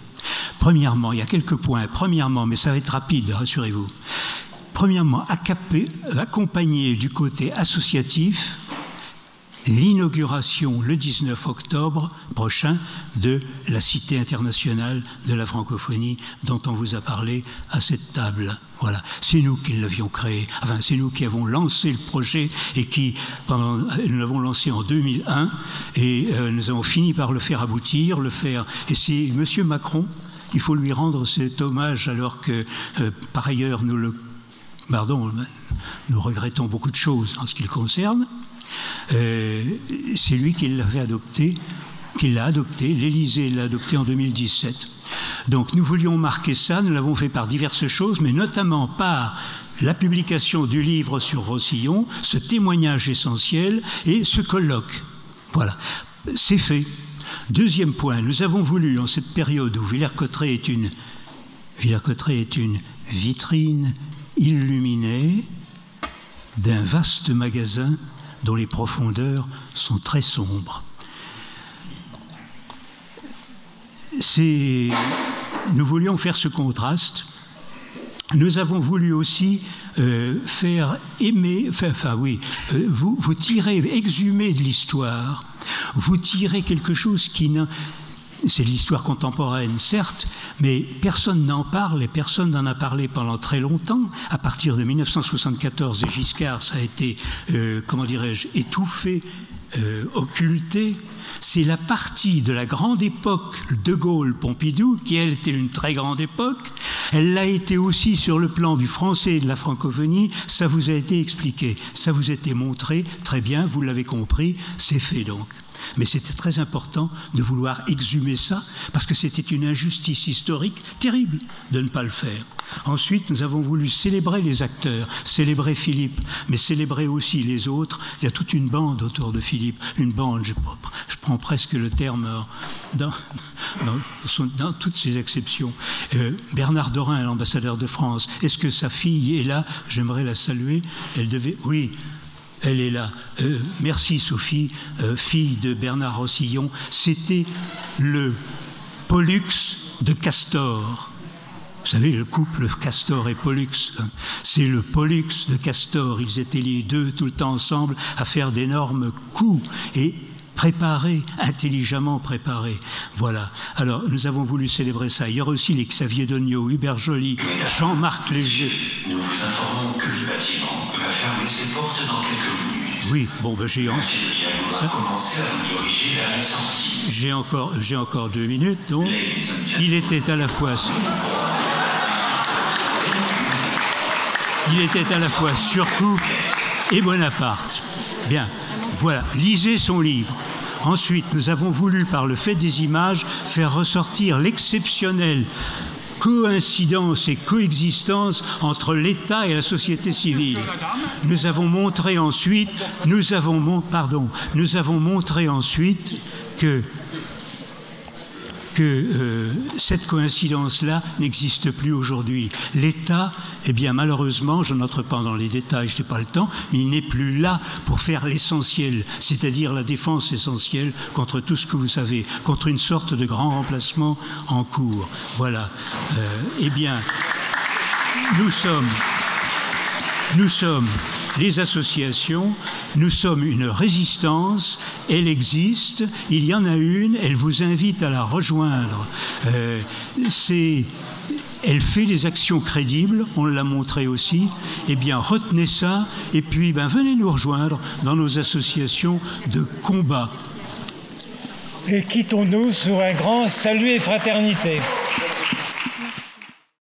Premièrement, il y a quelques points. Premièrement, mais ça va être rapide, rassurez-vous. Premièrement, accompagner du côté associatif l'inauguration le 19 octobre prochain de la Cité internationale de la francophonie dont on vous a parlé à cette table. Voilà, c'est nous qui l'avions créé, enfin c'est nous qui avons lancé le projet et nous l'avons lancé en 2001 et nous avons fini par le faire aboutir, et c'est M. Macron, il faut lui rendre cet hommage alors que par ailleurs nous regrettons beaucoup de choses en ce qui le concerne. C'est lui qui l'avait adopté, l'Élysée l'a adopté en 2017. Donc nous voulions marquer ça, nous l'avons fait par diverses choses, mais notamment par la publication du livre sur Rossillon, ce témoignage essentiel et ce colloque. Voilà, c'est fait. Deuxième point, nous avons voulu, en cette période où Villers-Cotterêts est une vitrine illuminée d'un vaste magasin dont les profondeurs sont très sombres. Nous voulions faire ce contraste. Nous avons voulu aussi vous tirer, exhumer de l'histoire, vous tirer quelque chose qui n'a... C'est l'histoire contemporaine, certes, mais personne n'en parle et personne n'en a parlé pendant très longtemps. À partir de 1974 et Giscard, ça a été, étouffé, occulté. C'est la partie de la grande époque De Gaulle-Pompidou, qui elle était une très grande époque. Elle l'a été aussi sur le plan du français et de la francophonie. Ça vous a été expliqué, ça vous a été montré, très bien, vous l'avez compris, c'est fait donc. Mais c'était très important de vouloir exhumer ça, parce que c'était une injustice historique terrible de ne pas le faire. Ensuite, nous avons voulu célébrer les acteurs, célébrer Philippe, mais célébrer aussi les autres. Il y a toute une bande autour de Philippe, une bande, je prends presque le terme dans toutes ses exceptions. Bernard Dorin, l'ambassadeur de France, est-ce que sa fille est là? J'aimerais la saluer. Elle devait... Oui. Elle est là. Merci Sophie, fille de Bernard Rossillon. C'était le Pollux de Castor. Vous savez, le couple Castor et Pollux, c'est le Pollux de Castor. Ils étaient les deux tout le temps ensemble à faire d'énormes coups et préparés, intelligemment préparés. Voilà. Alors, nous avons voulu célébrer ça. Il y aura aussi les Xavier Dognaud, Hubert Joly, Jean-Marc Léger. Nous vous informons que le bâtiment va fermer ses portes dans quelques minutes. Oui, bon, ben j'ai encore 2 minutes, donc il était à la fois Surcouf et Bonaparte. Bien, voilà, lisez son livre. Ensuite, nous avons voulu, par le fait des images, faire ressortir l'exceptionnelle coïncidence et coexistence entre l'État et la société civile. Nous avons montré ensuite que cette coïncidence-là n'existe plus aujourd'hui. L'État, eh bien malheureusement, je n'entre pas dans les détails, je n'ai pas le temps, mais il n'est plus là pour faire l'essentiel, c'est-à-dire la défense essentielle contre tout ce que vous savez, contre une sorte de grand remplacement en cours. Voilà. Eh bien, nous sommes les associations, nous sommes une résistance, elle existe, il y en a une, elle vous invite à la rejoindre. Elle fait des actions crédibles, on l'a montré aussi. Eh bien, retenez ça, et puis venez nous rejoindre dans nos associations de combat. Et quittons-nous sur un grand salut et fraternité.